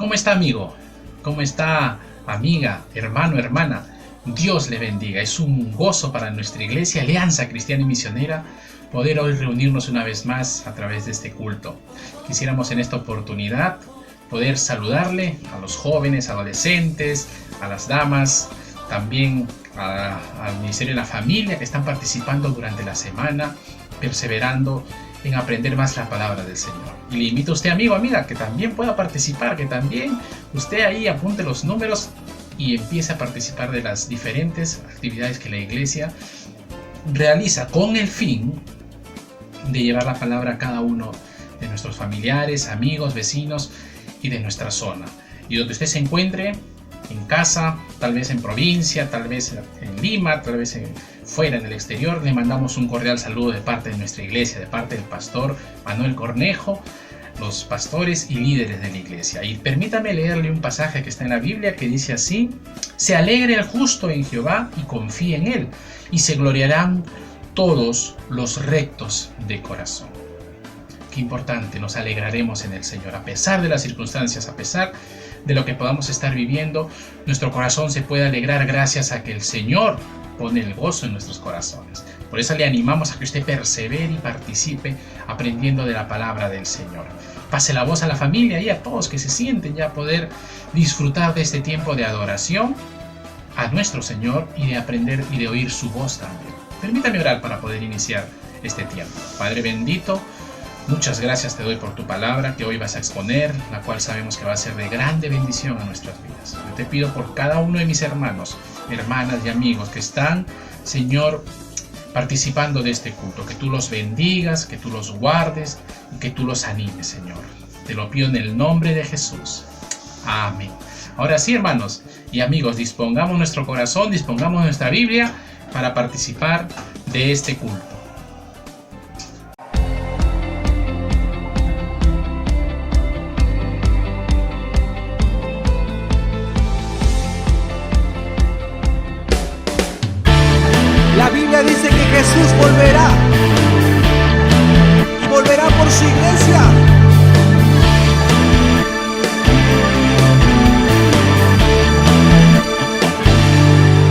¿Cómo está, amigo? ¿Cómo está, amiga, hermano, hermana? Dios le bendiga. Es un gozo para nuestra iglesia, Alianza Cristiana y Misionera, poder hoy reunirnos una vez más a través de este culto. Quisiéramos en esta oportunidad poder saludarle a los jóvenes, adolescentes, a las damas, también al Ministerio de la Familia que están participando durante la semana, perseverando en aprender más la palabra del Señor. Y le invito a usted, amigo, amiga, que también pueda participar, que también usted ahí apunte los números y empiece a participar de las diferentes actividades que la iglesia realiza con el fin de llevar la palabra a cada uno de nuestros familiares, amigos, vecinos y de nuestra zona. Y donde usted se encuentre, en casa, tal vez en provincia, tal vez en Lima, tal vez fuera en el exterior, le mandamos un cordial saludo de parte de nuestra iglesia, de parte del pastor Manuel Cornejo, los pastores y líderes de la iglesia. Y permítame leerle un pasaje que está en la Biblia que dice así: se alegre el justo en Jehová y confíe en él, y se gloriarán todos los rectos de corazón. Qué importante, nos alegraremos en el Señor, a pesar de las circunstancias, a pesar de lo que podamos estar viviendo, nuestro corazón se puede alegrar gracias a que el Señor pone el gozo en nuestros corazones. Por eso le animamos a que usted persevere y participe aprendiendo de la palabra del Señor. Pase la voz a la familia y a todos que se sienten ya poder disfrutar de este tiempo de adoración a nuestro Señor y de aprender y de oír su voz también. Permítame orar para poder iniciar este tiempo. Padre bendito, muchas gracias te doy por tu palabra que hoy vas a exponer, la cual sabemos que va a ser de grande bendición a nuestras vidas. Yo te pido por cada uno de mis hermanos, hermanas y amigos que están, Señor, participando de este culto, que tú los bendigas, que tú los guardes y que tú los animes, Señor. Te lo pido en el nombre de Jesús. Amén. Ahora sí, hermanos y amigos, dispongamos nuestro corazón, dispongamos nuestra Biblia para participar de este culto. La Biblia dice que Jesús volverá y volverá por su iglesia.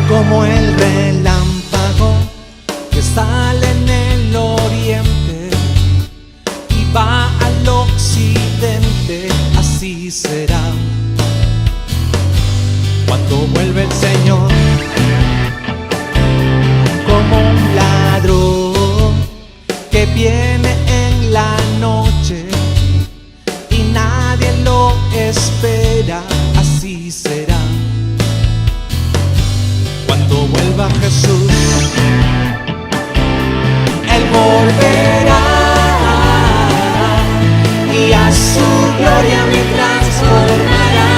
Como el relámpago que sale en el oriente y va al occidente, así será cuando vuelve el Señor. Como un ladrón que viene en la noche y nadie lo espera, así será cuando vuelva Jesús. Él volverá y a su gloria me transformará,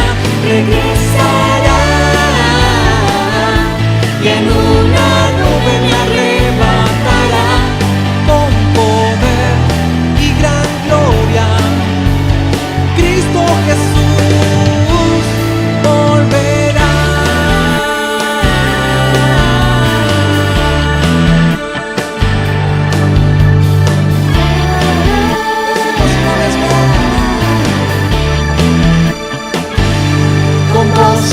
regresará y en una nube me arrebatará con poder y gran gloria. Cristo Jesús volverá. Con voz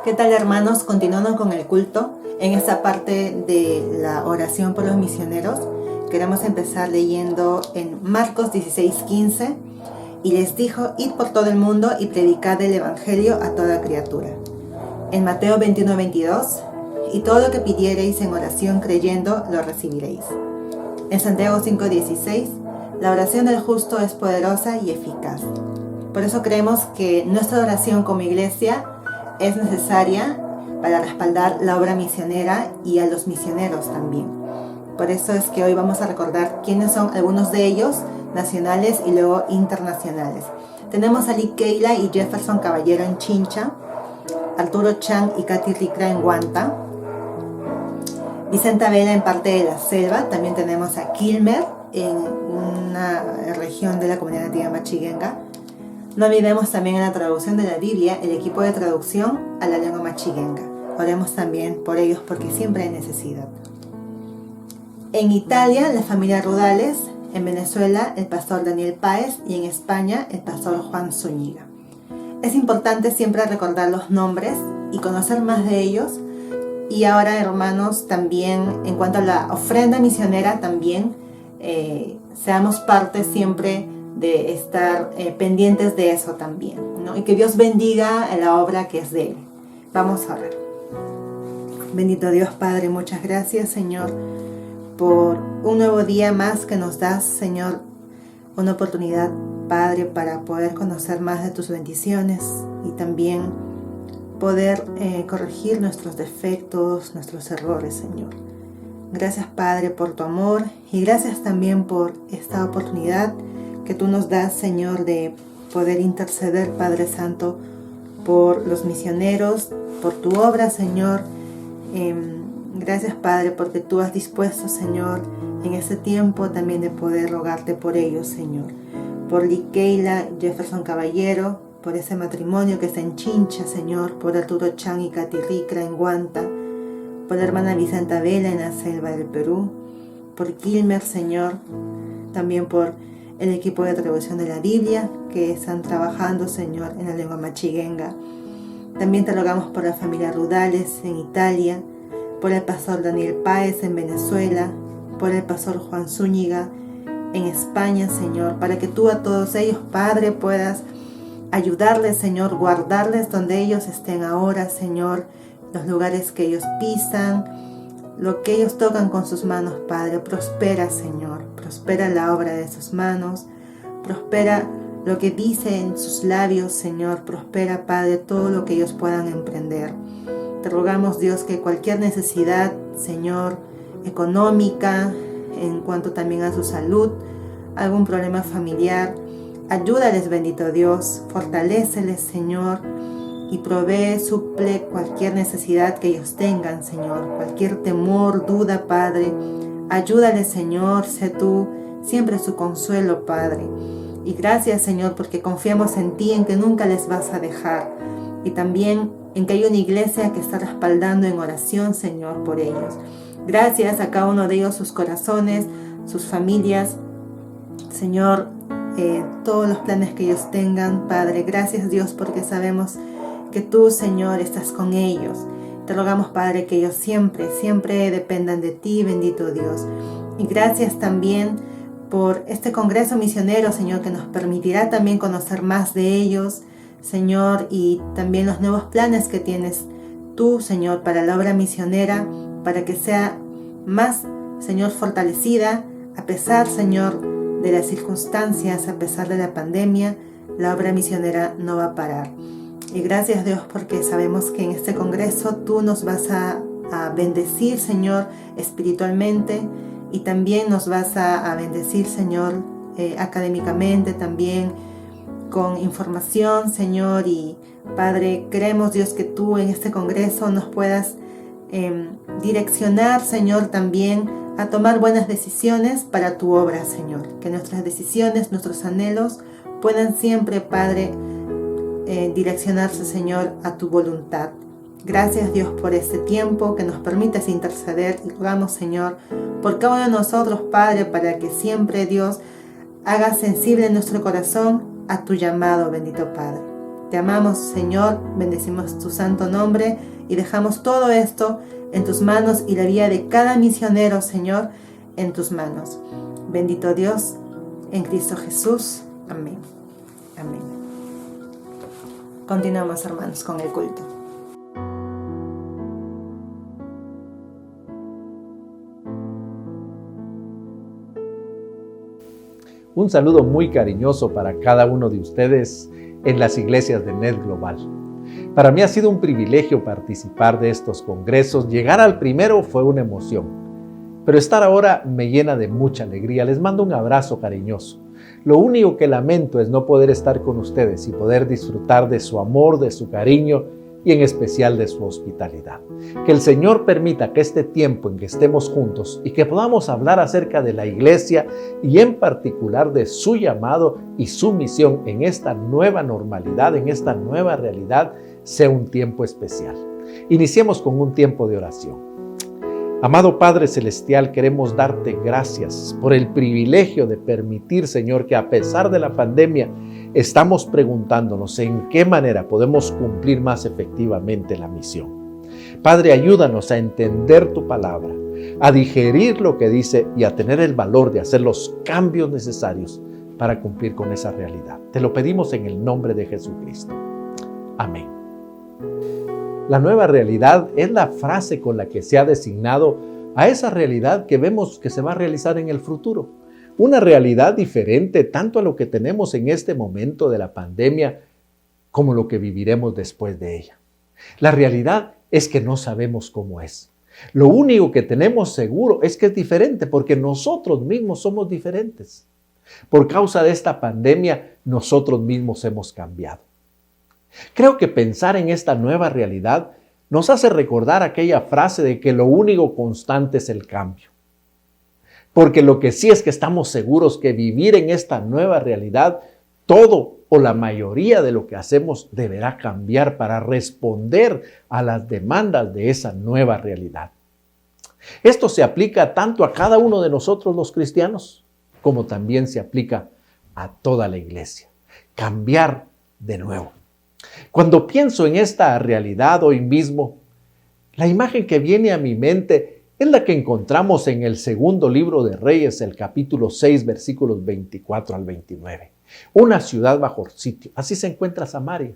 ¿Qué tal, hermanos? Continuando con el culto, en esta parte de la oración por los misioneros, queremos empezar leyendo en Marcos 16:15, y les dijo: id por todo el mundo y predicad el evangelio a toda criatura. En Mateo 21:22, y todo lo que pidiereis en oración creyendo, lo recibiréis. En Santiago 5:16, la oración del justo es poderosa y eficaz. Por eso creemos que nuestra oración como iglesia es necesaria para respaldar la obra misionera y a los misioneros también. Por eso es que hoy vamos a recordar quiénes son algunos de ellos, nacionales y luego internacionales. Tenemos a Likeila y Jefferson Caballero en Chincha, Arturo Chang y Katy Ricra en Guanta, Vicenta Vela en parte de la selva. También tenemos a Quilmer en una región de la comunidad nativa machiguenga. No olvidemos también en la traducción de la Biblia el equipo de traducción a la lengua machiguenga. Oremos también por ellos porque siempre hay necesidad. En Italia, la familia Rudales; en Venezuela, el pastor Daniel Páez; y en España, el pastor Juan Zúñiga. Es importante siempre recordar los nombres y conocer más de ellos. Y ahora, hermanos, también en cuanto a la ofrenda misionera, también seamos parte siempre de estar pendientes de eso también, ¿no? Y que Dios bendiga la obra que es de Él. Vamos a orar. Bendito Dios Padre, muchas gracias, Señor, por un nuevo día más que nos das, Señor, una oportunidad, Padre, para poder conocer más de tus bendiciones y también poder corregir nuestros defectos, nuestros errores, Señor. Gracias, Padre, por tu amor, y gracias también por esta oportunidad que tú nos das, Señor, de poder interceder, Padre Santo, por los misioneros, por tu obra, Señor. Gracias, Padre, porque tú has dispuesto, Señor, en este tiempo también de poder rogarte por ellos, Señor. Por Likeila, Jefferson Caballero, por ese matrimonio que está en Chincha, Señor. Por Arturo Chang y Katy Ricra en Guanta. Por la hermana Vicenta Vela en la selva del Perú. Por Quilmer, Señor. También por el equipo de traducción de la Biblia que están trabajando, Señor, en la lengua machiguenga. También te rogamos por la familia Rudales en Italia, por el pastor Daniel Páez en Venezuela, por el pastor Juan Zúñiga en España, Señor, para que tú a todos ellos, Padre, puedas ayudarles, Señor, guardarles donde ellos estén ahora, Señor, los lugares que ellos pisan, lo que ellos tocan con sus manos, Padre. Prospera, Señor, prospera la obra de sus manos, prospera lo que dice en sus labios, Señor, prospera, Padre, todo lo que ellos puedan emprender. Te rogamos, Dios, que cualquier necesidad, Señor, económica, en cuanto también a su salud, algún problema familiar, ayúdales, bendito Dios, fortaléceles, Señor, y provee, suple cualquier necesidad que ellos tengan, Señor, cualquier temor, duda, Padre. Ayúdales, Señor, sé tú siempre su consuelo, Padre. Y gracias, Señor, porque confiamos en ti, en que nunca les vas a dejar. Y también en que hay una iglesia que está respaldando en oración, Señor, por ellos. Gracias a cada uno de ellos, sus corazones, sus familias, Señor, todos los planes que ellos tengan, Padre. Gracias, Dios, porque sabemos que tú, Señor, estás con ellos. Te rogamos, Padre, que ellos siempre, siempre dependan de ti, bendito Dios. Y gracias también por este congreso misionero, Señor, que nos permitirá también conocer más de ellos, Señor, y también los nuevos planes que tienes tú, Señor, para la obra misionera, para que sea más, Señor, fortalecida, a pesar, Señor, de las circunstancias, a pesar de la pandemia, la obra misionera no va a parar. Y gracias, Dios, porque sabemos que en este congreso tú nos vas a bendecir, Señor, espiritualmente, y también nos vas a bendecir, Señor, académicamente, también con información, Señor. Y Padre, creemos, Dios, que tú en este congreso nos puedas direccionar, Señor, también a tomar buenas decisiones para tu obra, Señor. Que nuestras decisiones, nuestros anhelos puedan siempre, Padre, direccionarse, Señor, a tu voluntad. Gracias, Dios, por este tiempo que nos permites interceder, y rogamos, Señor, por cada uno de nosotros, Padre, para que siempre, Dios, haga sensible nuestro corazón a tu llamado, bendito Padre. Te amamos, Señor, bendecimos tu santo nombre y dejamos todo esto en tus manos y la vida de cada misionero, Señor, en tus manos. Bendito Dios, en Cristo Jesús. Amén. Amén. Continuamos, hermanos, con el culto. Un saludo muy cariñoso para cada uno de ustedes en las iglesias de NET Global. Para mí ha sido un privilegio participar de estos congresos. Llegar al primero fue una emoción, pero estar ahora me llena de mucha alegría. Les mando un abrazo cariñoso. Lo único que lamento es no poder estar con ustedes y poder disfrutar de su amor, de su cariño y en especial de su hospitalidad. Que el Señor permita que este tiempo en que estemos juntos y que podamos hablar acerca de la iglesia y en particular de su llamado y su misión en esta nueva normalidad, en esta nueva realidad, sea un tiempo especial. Iniciemos con un tiempo de oración. Amado Padre Celestial, queremos darte gracias por el privilegio de permitir, Señor, que a pesar de la pandemia, estamos preguntándonos en qué manera podemos cumplir más efectivamente la misión. Padre, ayúdanos a entender tu palabra, a digerir lo que dice y a tener el valor de hacer los cambios necesarios para cumplir con esa realidad. Te lo pedimos en el nombre de Jesucristo. Amén. La nueva realidad es la frase con la que se ha designado a esa realidad que vemos que se va a realizar en el futuro. Una realidad diferente tanto a lo que tenemos en este momento de la pandemia como lo que viviremos después de ella. La realidad es que no sabemos cómo es. Lo único que tenemos seguro es que es diferente porque nosotros mismos somos diferentes. Por causa de esta pandemia, nosotros mismos hemos cambiado. Creo que pensar en esta nueva realidad nos hace recordar aquella frase de que lo único constante es el cambio. Porque lo que sí es que estamos seguros que vivir en esta nueva realidad, todo o la mayoría de lo que hacemos deberá cambiar para responder a las demandas de esa nueva realidad. Esto se aplica tanto a cada uno de nosotros los cristianos, como también se aplica a toda la iglesia. Cambiar de nuevo. Cuando pienso en esta realidad hoy mismo, la imagen que viene a mi mente es la que encontramos en el segundo libro de Reyes, el capítulo 6, versículos 24 al 29. Una ciudad bajo sitio, así se encuentra Samaria.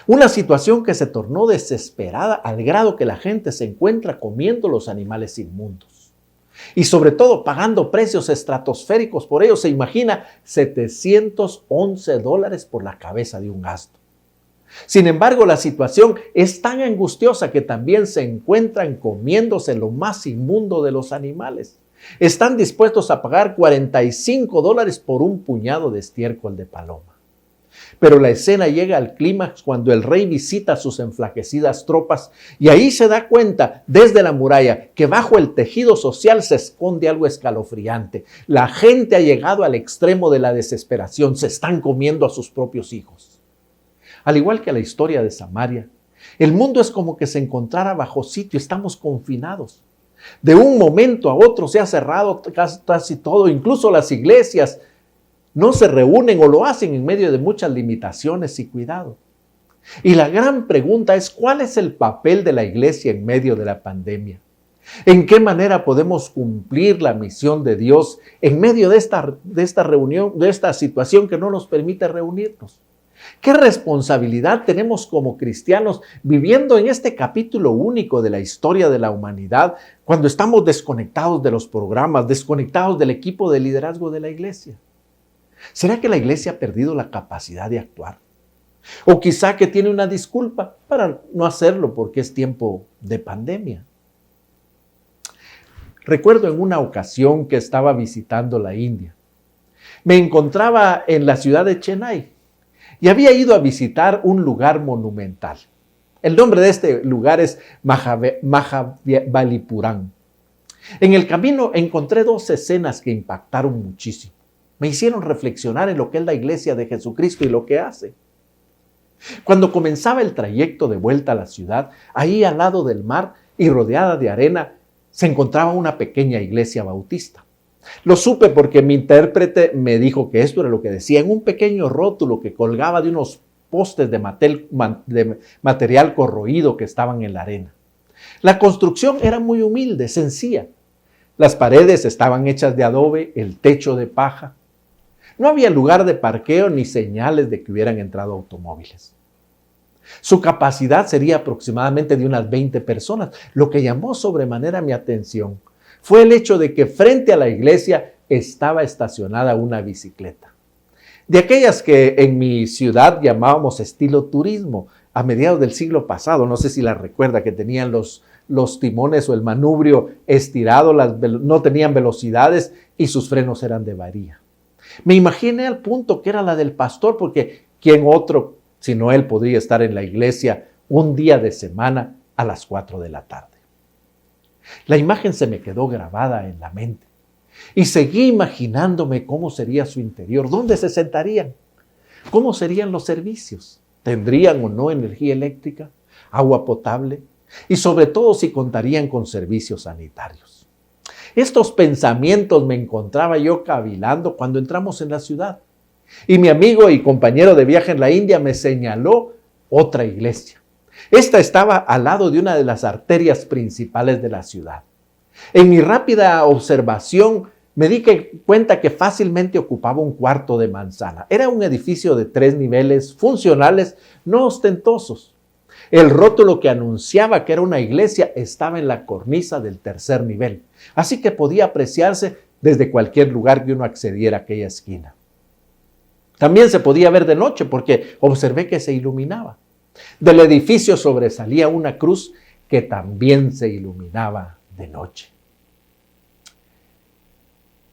Una situación que se tornó desesperada al grado que la gente se encuentra comiendo los animales inmundos. Y sobre todo pagando precios estratosféricos por ello. Se imagina $711 por la cabeza de un asno. Sin embargo, la situación es tan angustiosa que también se encuentran comiéndose lo más inmundo de los animales. Están dispuestos a pagar $45 por un puñado de estiércol de paloma. Pero la escena llega al clímax cuando el rey visita a sus enflaquecidas tropas y ahí se da cuenta desde la muralla que bajo el tejido social se esconde algo escalofriante. La gente ha llegado al extremo de la desesperación, se están comiendo a sus propios hijos. Al igual que la historia de Samaria, el mundo es como que se encontrara bajo sitio, estamos confinados. De un momento a otro se ha cerrado casi todo, incluso las iglesias no se reúnen o lo hacen en medio de muchas limitaciones y cuidado. Y la gran pregunta es, ¿cuál es el papel de la iglesia en medio de la pandemia? ¿En qué manera podemos cumplir la misión de Dios en medio de esta reunión, de esta situación que no nos permite reunirnos? ¿Qué responsabilidad tenemos como cristianos viviendo en este capítulo único de la historia de la humanidad cuando estamos desconectados de los programas, desconectados del equipo de liderazgo de la iglesia? ¿Será que la iglesia ha perdido la capacidad de actuar? ¿O quizá que tiene una disculpa para no hacerlo porque es tiempo de pandemia? Recuerdo en una ocasión que estaba visitando la India. Me encontraba en la ciudad de Chennai. Y había ido a visitar un lugar monumental. El nombre de este lugar es Mahabalipuram. En el camino encontré dos escenas que impactaron muchísimo. Me hicieron reflexionar en lo que es la iglesia de Jesucristo y lo que hace. Cuando comenzaba el trayecto de vuelta a la ciudad, ahí al lado del mar y rodeada de arena, se encontraba una pequeña iglesia bautista. Lo supe porque mi intérprete me dijo que esto era lo que decía en un pequeño rótulo que colgaba de unos postes de material corroído que estaban en la arena. La construcción era muy humilde, sencilla. Las paredes estaban hechas de adobe, el techo de paja. No había lugar de parqueo ni señales de que hubieran entrado automóviles. Su capacidad sería aproximadamente de unas 20 personas. Lo que llamó sobremanera mi atención fue el hecho de que frente a la iglesia estaba estacionada una bicicleta. De aquellas que en mi ciudad llamábamos estilo turismo, a mediados del siglo pasado, no sé si la recuerda, que tenían los timones o el manubrio estirado, no tenían velocidades y sus frenos eran de varilla. Me imaginé al punto que era la del pastor, porque ¿quién otro sino él podría estar en la iglesia un día de semana a las 4 de la tarde? La imagen se me quedó grabada en la mente y seguí imaginándome cómo sería su interior, dónde se sentarían, cómo serían los servicios, tendrían o no energía eléctrica, agua potable y sobre todo si contarían con servicios sanitarios. Estos pensamientos me encontraba yo cavilando cuando entramos en la ciudad y mi amigo y compañero de viaje en la India me señaló otra iglesia. Esta estaba al lado de una de las arterias principales de la ciudad. En mi rápida observación me di cuenta que fácilmente ocupaba un cuarto de manzana. Era un edificio de 3 niveles funcionales, no ostentosos. El rótulo que anunciaba que era una iglesia estaba en la cornisa del 3er nivel, así que podía apreciarse desde cualquier lugar que uno accediera a aquella esquina. También se podía ver de noche porque observé que se iluminaba. Del edificio sobresalía una cruz que también se iluminaba de noche.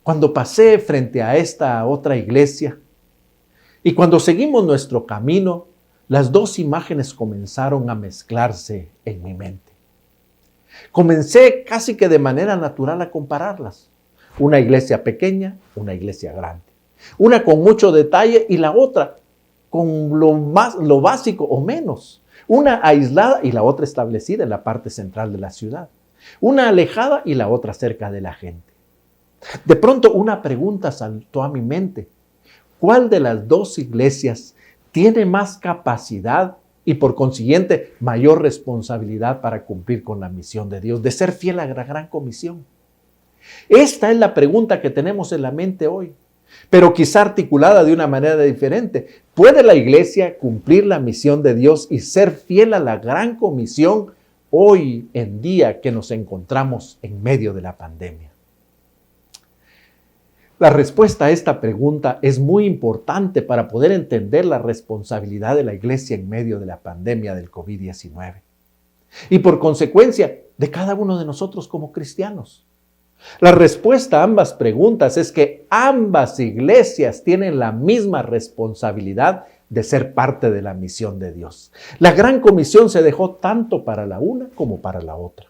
Cuando pasé frente a esta otra iglesia y cuando seguimos nuestro camino, las dos imágenes comenzaron a mezclarse en mi mente. Comencé casi que de manera natural a compararlas. Una iglesia pequeña, una iglesia grande. Una con mucho detalle y la otra con lo básico o menos. Una aislada y la otra establecida en la parte central de la ciudad. Una alejada y la otra cerca de la gente. De pronto una pregunta saltó a mi mente. ¿Cuál de las dos iglesias tiene más capacidad y por consiguiente mayor responsabilidad para cumplir con la misión de Dios, de ser fiel a la gran comisión? Esta es la pregunta que tenemos en la mente hoy, pero quizá articulada de una manera diferente. ¿Puede la iglesia cumplir la misión de Dios y ser fiel a la gran comisión hoy en día que nos encontramos en medio de la pandemia? La respuesta a esta pregunta es muy importante para poder entender la responsabilidad de la iglesia en medio de la pandemia del COVID-19 y por consecuencia de cada uno de nosotros como cristianos. La respuesta a ambas preguntas es que ambas iglesias tienen la misma responsabilidad de ser parte de la misión de Dios. La gran comisión se dejó tanto para la una como para la otra.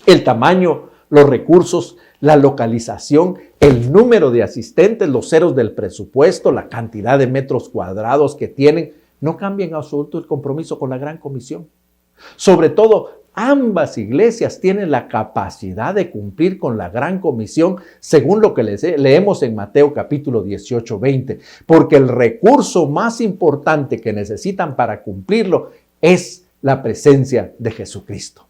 El tamaño, los recursos, la localización, el número de asistentes, los ceros del presupuesto, la cantidad de metros cuadrados que tienen, no cambia en absoluto el compromiso con la gran comisión. Sobre todo, ambas iglesias tienen la capacidad de cumplir con la gran comisión según lo que leemos en Mateo capítulo 18, 20, porque el recurso más importante que necesitan para cumplirlo es la presencia de Jesucristo.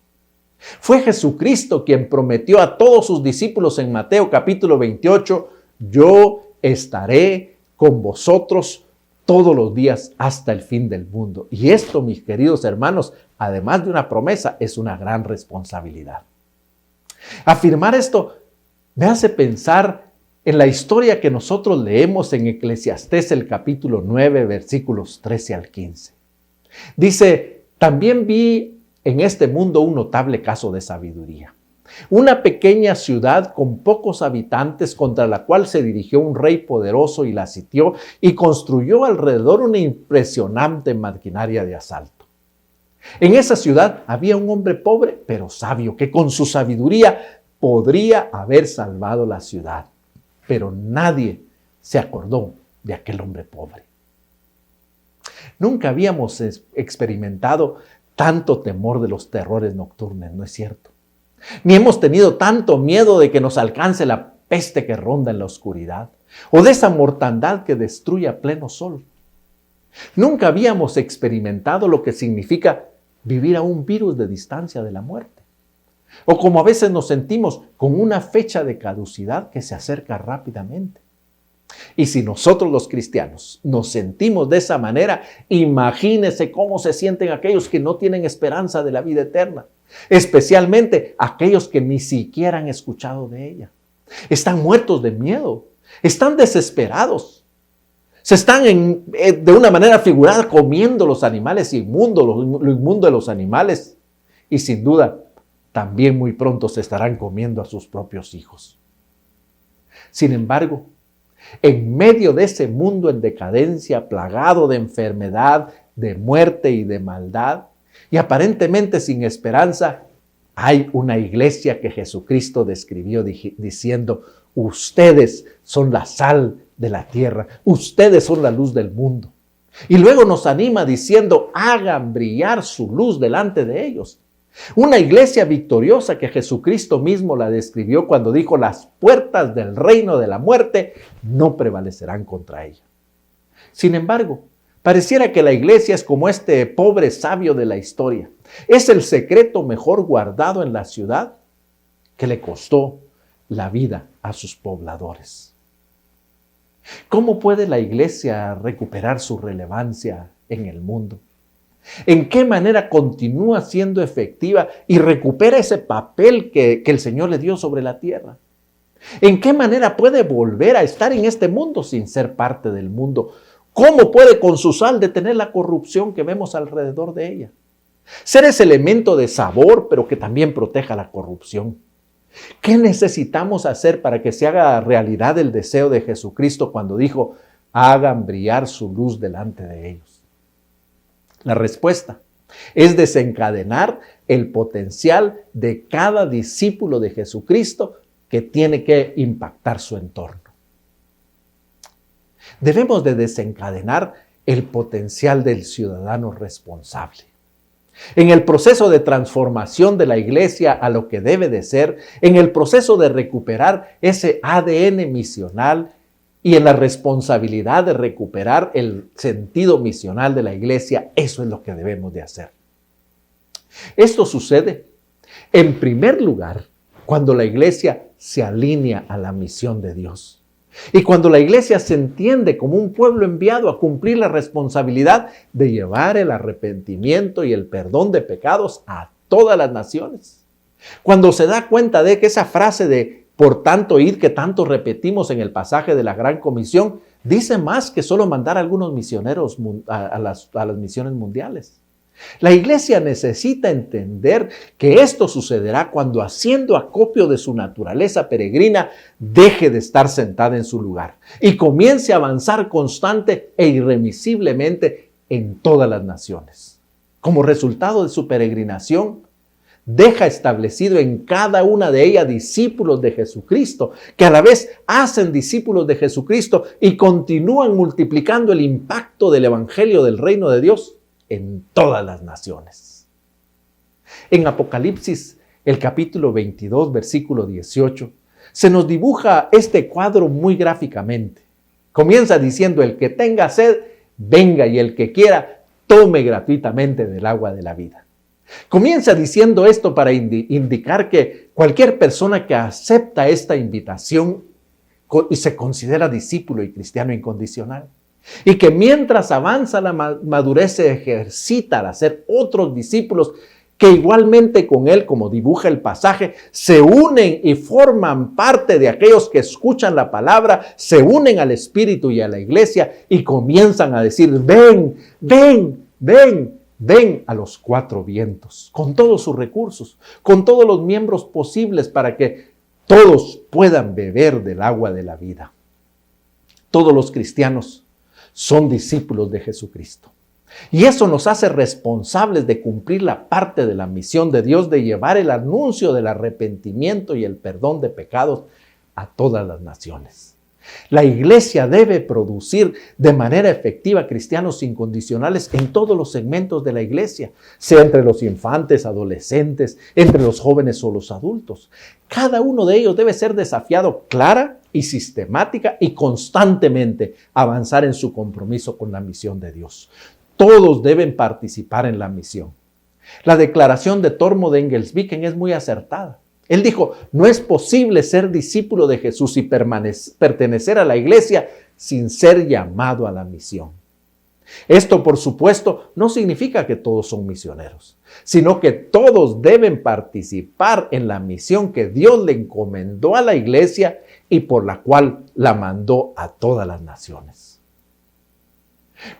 Fue Jesucristo quien prometió a todos sus discípulos en Mateo capítulo 28, yo estaré con vosotros todos los días hasta el fin del mundo. Y esto, mis queridos hermanos, además de una promesa, es una gran responsabilidad. Afirmar esto me hace pensar en la historia que nosotros leemos en Eclesiastés, el capítulo 9, versículos 13 al 15. Dice, también vi en este mundo un notable caso de sabiduría. Una pequeña ciudad con pocos habitantes contra la cual se dirigió un rey poderoso y la sitió y construyó alrededor una impresionante maquinaria de asalto. En esa ciudad había un hombre pobre pero sabio que con su sabiduría podría haber salvado la ciudad. Pero nadie se acordó de aquel hombre pobre. Nunca habíamos experimentado tanto temor de los terrores nocturnos, ¿no es cierto? Ni hemos tenido tanto miedo de que nos alcance la peste que ronda en la oscuridad o de esa mortandad que destruye a pleno sol. Nunca habíamos experimentado lo que significa vivir a un virus de distancia de la muerte. O como a veces nos sentimos con una fecha de caducidad que se acerca rápidamente. Y si nosotros los cristianos nos sentimos de esa manera, imagínense cómo se sienten aquellos que no tienen esperanza de la vida eterna, especialmente aquellos que ni siquiera han escuchado de ella. Están muertos de miedo, están desesperados, se están de una manera figurada comiendo los animales inmundos, lo inmundo de los animales, y sin duda también muy pronto se estarán comiendo a sus propios hijos. Sin embargo, en medio de ese mundo en decadencia, plagado de enfermedad, de muerte y de maldad, y aparentemente sin esperanza, hay una iglesia que Jesucristo describió diciendo: ustedes son la sal de la tierra, ustedes son la luz del mundo. Y luego nos anima diciendo: hagan brillar su luz delante de ellos. Una iglesia victoriosa que Jesucristo mismo la describió cuando dijo: las puertas del reino de la muerte no prevalecerán contra ella. Sin embargo, pareciera que la iglesia es como este pobre sabio de la historia. Es el secreto mejor guardado en la ciudad que le costó la vida a sus pobladores. ¿Cómo puede la iglesia recuperar su relevancia en el mundo? ¿En qué manera continúa siendo efectiva y recupera ese papel que el Señor le dio sobre la tierra? ¿En qué manera puede volver a estar en este mundo sin ser parte del mundo? ¿Cómo puede con su sal detener la corrupción que vemos alrededor de ella? Ser ese elemento de sabor, pero que también proteja la corrupción. ¿Qué necesitamos hacer para que se haga realidad el deseo de Jesucristo cuando dijo: hagan brillar su luz delante de ellos? La respuesta es desencadenar el potencial de cada discípulo de Jesucristo que tiene que impactar su entorno. Debemos de desencadenar el potencial del ciudadano responsable. En el proceso de transformación de la iglesia a lo que debe de ser, en el proceso de recuperar ese ADN misional y en la responsabilidad de recuperar el sentido misional de la iglesia, eso es lo que debemos de hacer. Esto sucede, en primer lugar, cuando la iglesia se alinea a la misión de Dios. Y cuando la iglesia se entiende como un pueblo enviado a cumplir la responsabilidad de llevar el arrepentimiento y el perdón de pecados a todas las naciones. Cuando se da cuenta de que esa frase de "por tanto id", que tanto repetimos en el pasaje de la Gran Comisión, dice más que solo mandar a algunos misioneros a las misiones mundiales. La iglesia necesita entender que esto sucederá cuando, haciendo acopio de su naturaleza peregrina, deje de estar sentada en su lugar y comience a avanzar constante e irremisiblemente en todas las naciones. Como resultado de su peregrinación, deja establecido en cada una de ellas discípulos de Jesucristo, que a la vez hacen discípulos de Jesucristo y continúan multiplicando el impacto del evangelio del reino de Dios en todas las naciones. En Apocalipsis, el capítulo 22, versículo 18, se nos dibuja este cuadro muy gráficamente. Comienza diciendo: el que tenga sed, venga, y el que quiera, tome gratuitamente del agua de la vida. Comienza diciendo esto para indicar que cualquier persona que acepta esta invitación y se considera discípulo y cristiano incondicional, y que mientras avanza la madurez se ejercita al hacer otros discípulos que igualmente con él, como dibuja el pasaje, se unen y forman parte de aquellos que escuchan la palabra, se unen al Espíritu y a la iglesia y comienzan a decir: ven, ven, ven, ven a los cuatro vientos, con todos sus recursos, con todos los miembros posibles para que todos puedan beber del agua de la vida. Todos los cristianos son discípulos de Jesucristo. Y eso nos hace responsables de cumplir la parte de la misión de Dios de llevar el anuncio del arrepentimiento y el perdón de pecados a todas las naciones. La iglesia debe producir de manera efectiva cristianos incondicionales en todos los segmentos de la iglesia, sea entre los infantes, adolescentes, entre los jóvenes o los adultos. Cada uno de ellos debe ser desafiado clara y sistemática y constantemente a avanzar en su compromiso con la misión de Dios. Todos deben participar en la misión. La declaración de Tormo de Engelsviken es muy acertada. Él dijo, no es posible ser discípulo de Jesús y pertenecer a la iglesia sin ser llamado a la misión. Esto, por supuesto, no significa que todos son misioneros, sino que todos deben participar en la misión que Dios le encomendó a la iglesia y por la cual la mandó a todas las naciones.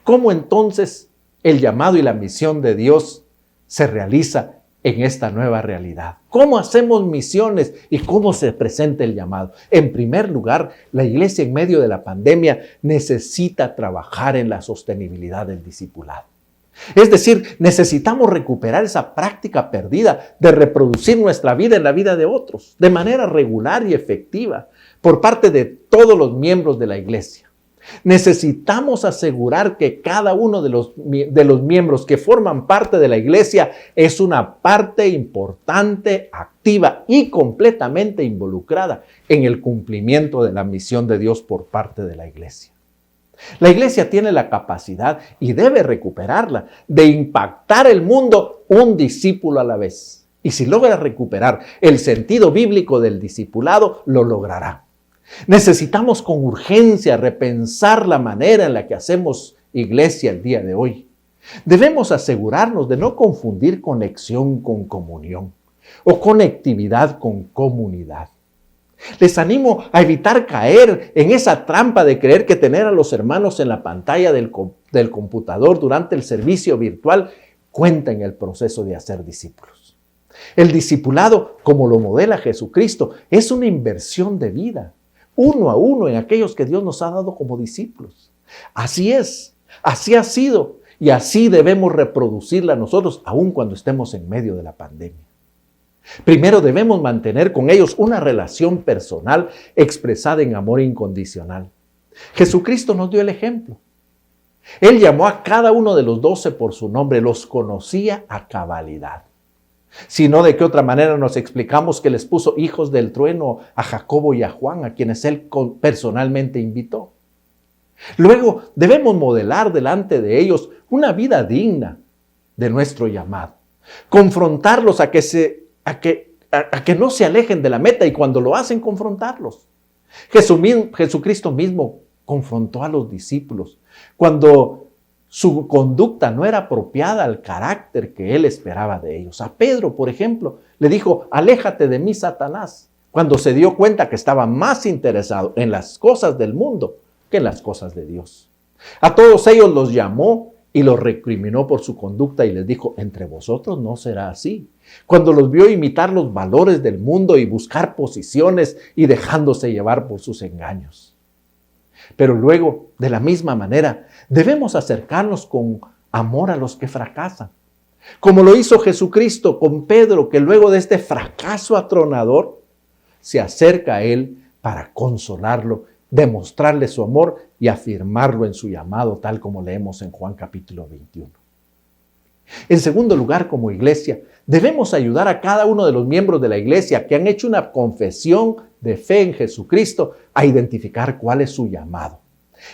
¿Cómo entonces el llamado y la misión de Dios se realiza en esta nueva realidad? ¿Cómo hacemos misiones y cómo se presenta el llamado? En primer lugar, la iglesia en medio de la pandemia necesita trabajar en la sostenibilidad del discipulado. Es decir, necesitamos recuperar esa práctica perdida de reproducir nuestra vida en la vida de otros, de manera regular y efectiva, por parte de todos los miembros de la iglesia. Necesitamos asegurar que cada uno de los miembros que forman parte de la iglesia es una parte importante, activa y completamente involucrada en el cumplimiento de la misión de Dios por parte de la iglesia. La iglesia tiene la capacidad, y debe recuperarla, de impactar el mundo un discípulo a la vez. Y si logra recuperar el sentido bíblico del discipulado, lo logrará. Necesitamos con urgencia repensar la manera en la que hacemos iglesia el día de hoy. Debemos asegurarnos de no confundir conexión con comunión o conectividad con comunidad. Les animo a evitar caer en esa trampa de creer que tener a los hermanos en la pantalla del computador durante el servicio virtual cuenta en el proceso de hacer discípulos. El discipulado, como lo modela Jesucristo, es una inversión de vida, uno a uno, en aquellos que Dios nos ha dado como discípulos. Así es, así ha sido, y así debemos reproducirla nosotros, aun cuando estemos en medio de la pandemia. Primero debemos mantener con ellos una relación personal expresada en amor incondicional. Jesucristo nos dio el ejemplo. Él llamó a cada uno de los 12 por su nombre, los conocía a cabalidad. Si no, ¿de qué otra manera nos explicamos que les puso hijos del trueno a Jacobo y a Juan, a quienes él personalmente invitó? Luego debemos modelar delante de ellos una vida digna de nuestro llamado. Confrontarlos a que no se alejen de la meta, y cuando lo hacen, confrontarlos. Jesucristo mismo confrontó a los discípulos cuando su conducta no era apropiada al carácter que él esperaba de ellos. A Pedro, por ejemplo, le dijo, aléjate de mí, Satanás, cuando se dio cuenta que estaba más interesado en las cosas del mundo que en las cosas de Dios. A todos ellos los llamó y los recriminó por su conducta y les dijo, entre vosotros no será así. Cuando los vio imitar los valores del mundo y buscar posiciones y dejándose llevar por sus engaños. Pero luego, de la misma manera, debemos acercarnos con amor a los que fracasan, como lo hizo Jesucristo con Pedro, que luego de este fracaso atronador, se acerca a él para consolarlo, demostrarle su amor y afirmarlo en su llamado, tal como leemos en Juan capítulo 21. En segundo lugar, como iglesia, debemos ayudar a cada uno de los miembros de la iglesia que han hecho una confesión de fe en Jesucristo a identificar cuál es su llamado.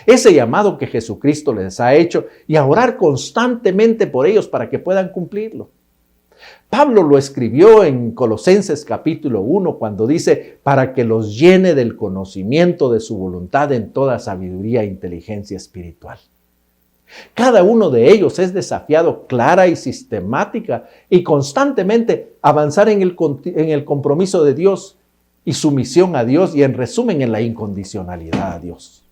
Ese llamado que Jesucristo les ha hecho, y a orar constantemente por ellos para que puedan cumplirlo. Pablo lo escribió en Colosenses capítulo 1 cuando dice, para que los llene del conocimiento de su voluntad en toda sabiduría e inteligencia espiritual. Cada uno de ellos es desafiado clara y sistemática y constantemente avanzar en el compromiso de Dios y sumisión a Dios, y en resumen en la incondicionalidad a Dios.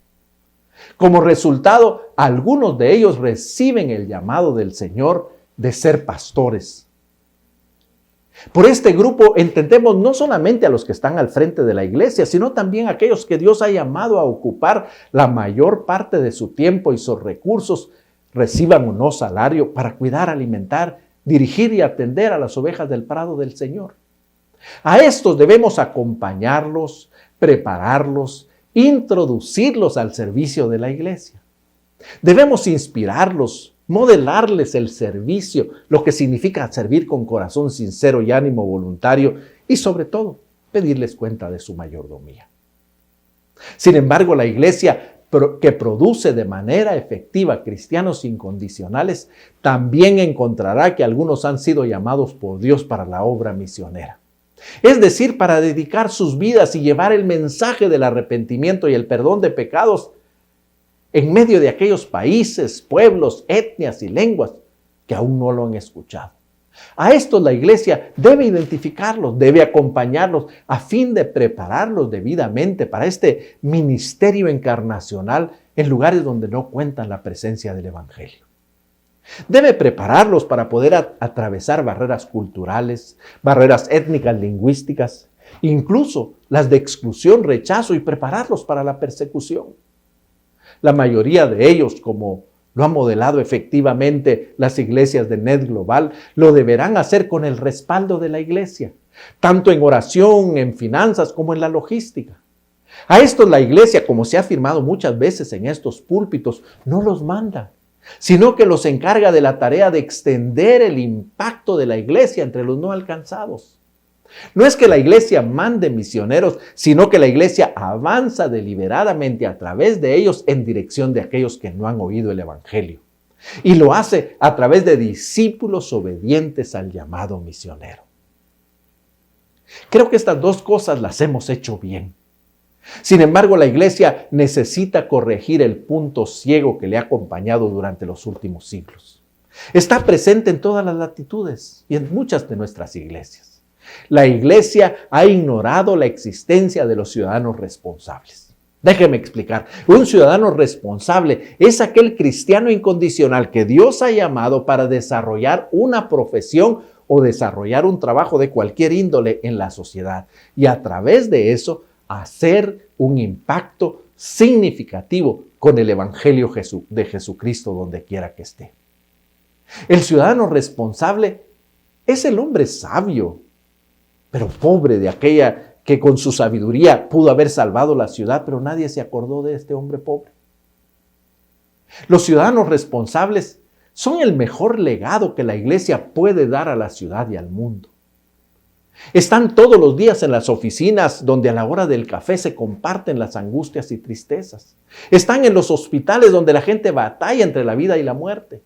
Como resultado, algunos de ellos reciben el llamado del Señor de ser pastores. Por este grupo entendemos no solamente a los que están al frente de la iglesia, sino también a aquellos que Dios ha llamado a ocupar la mayor parte de su tiempo y sus recursos, reciban o no salario, para cuidar, alimentar, dirigir y atender a las ovejas del prado del Señor. A estos debemos acompañarlos, prepararlos introducirlos al servicio de la iglesia. Debemos inspirarlos, modelarles el servicio, lo que significa servir con corazón sincero y ánimo voluntario, y sobre todo, pedirles cuenta de su mayordomía. Sin embargo, la iglesia que produce de manera efectiva cristianos incondicionales, también encontrará que algunos han sido llamados por Dios para la obra misionera. Es decir, para dedicar sus vidas y llevar el mensaje del arrepentimiento y el perdón de pecados en medio de aquellos países, pueblos, etnias y lenguas que aún no lo han escuchado. A estos la iglesia debe identificarlos, debe acompañarlos a fin de prepararlos debidamente para este ministerio encarnacional en lugares donde no cuentan la presencia del evangelio. Debe prepararlos para poder atravesar barreras culturales, barreras étnicas, lingüísticas, incluso las de exclusión, rechazo, y prepararlos para la persecución. La mayoría de ellos, como lo han modelado efectivamente las iglesias de NED Global, lo deberán hacer con el respaldo de la iglesia, tanto en oración, en finanzas, como en la logística. A estos la iglesia, como se ha afirmado muchas veces en estos púlpitos, no los manda, sino que los encarga de la tarea de extender el impacto de la iglesia entre los no alcanzados. No es que la iglesia mande misioneros, sino que la iglesia avanza deliberadamente a través de ellos en dirección de aquellos que no han oído el evangelio. Y lo hace a través de discípulos obedientes al llamado misionero. Creo que estas dos cosas las hemos hecho bien. Sin embargo, la iglesia necesita corregir el punto ciego que le ha acompañado durante los últimos siglos. Está presente en todas las latitudes y en muchas de nuestras iglesias. La iglesia ha ignorado la existencia de los ciudadanos responsables. Déjeme explicar. Un ciudadano responsable es aquel cristiano incondicional que Dios ha llamado para desarrollar una profesión o desarrollar un trabajo de cualquier índole en la sociedad y a través de eso hacer un impacto significativo con el evangelio de Jesucristo donde quiera que esté. El ciudadano responsable es el hombre sabio, pero pobre, de aquella que con su sabiduría pudo haber salvado la ciudad, pero nadie se acordó de este hombre pobre. Los ciudadanos responsables son el mejor legado que la iglesia puede dar a la ciudad y al mundo. Están todos los días en las oficinas donde a la hora del café se comparten las angustias y tristezas. Están en los hospitales donde la gente batalla entre la vida y la muerte.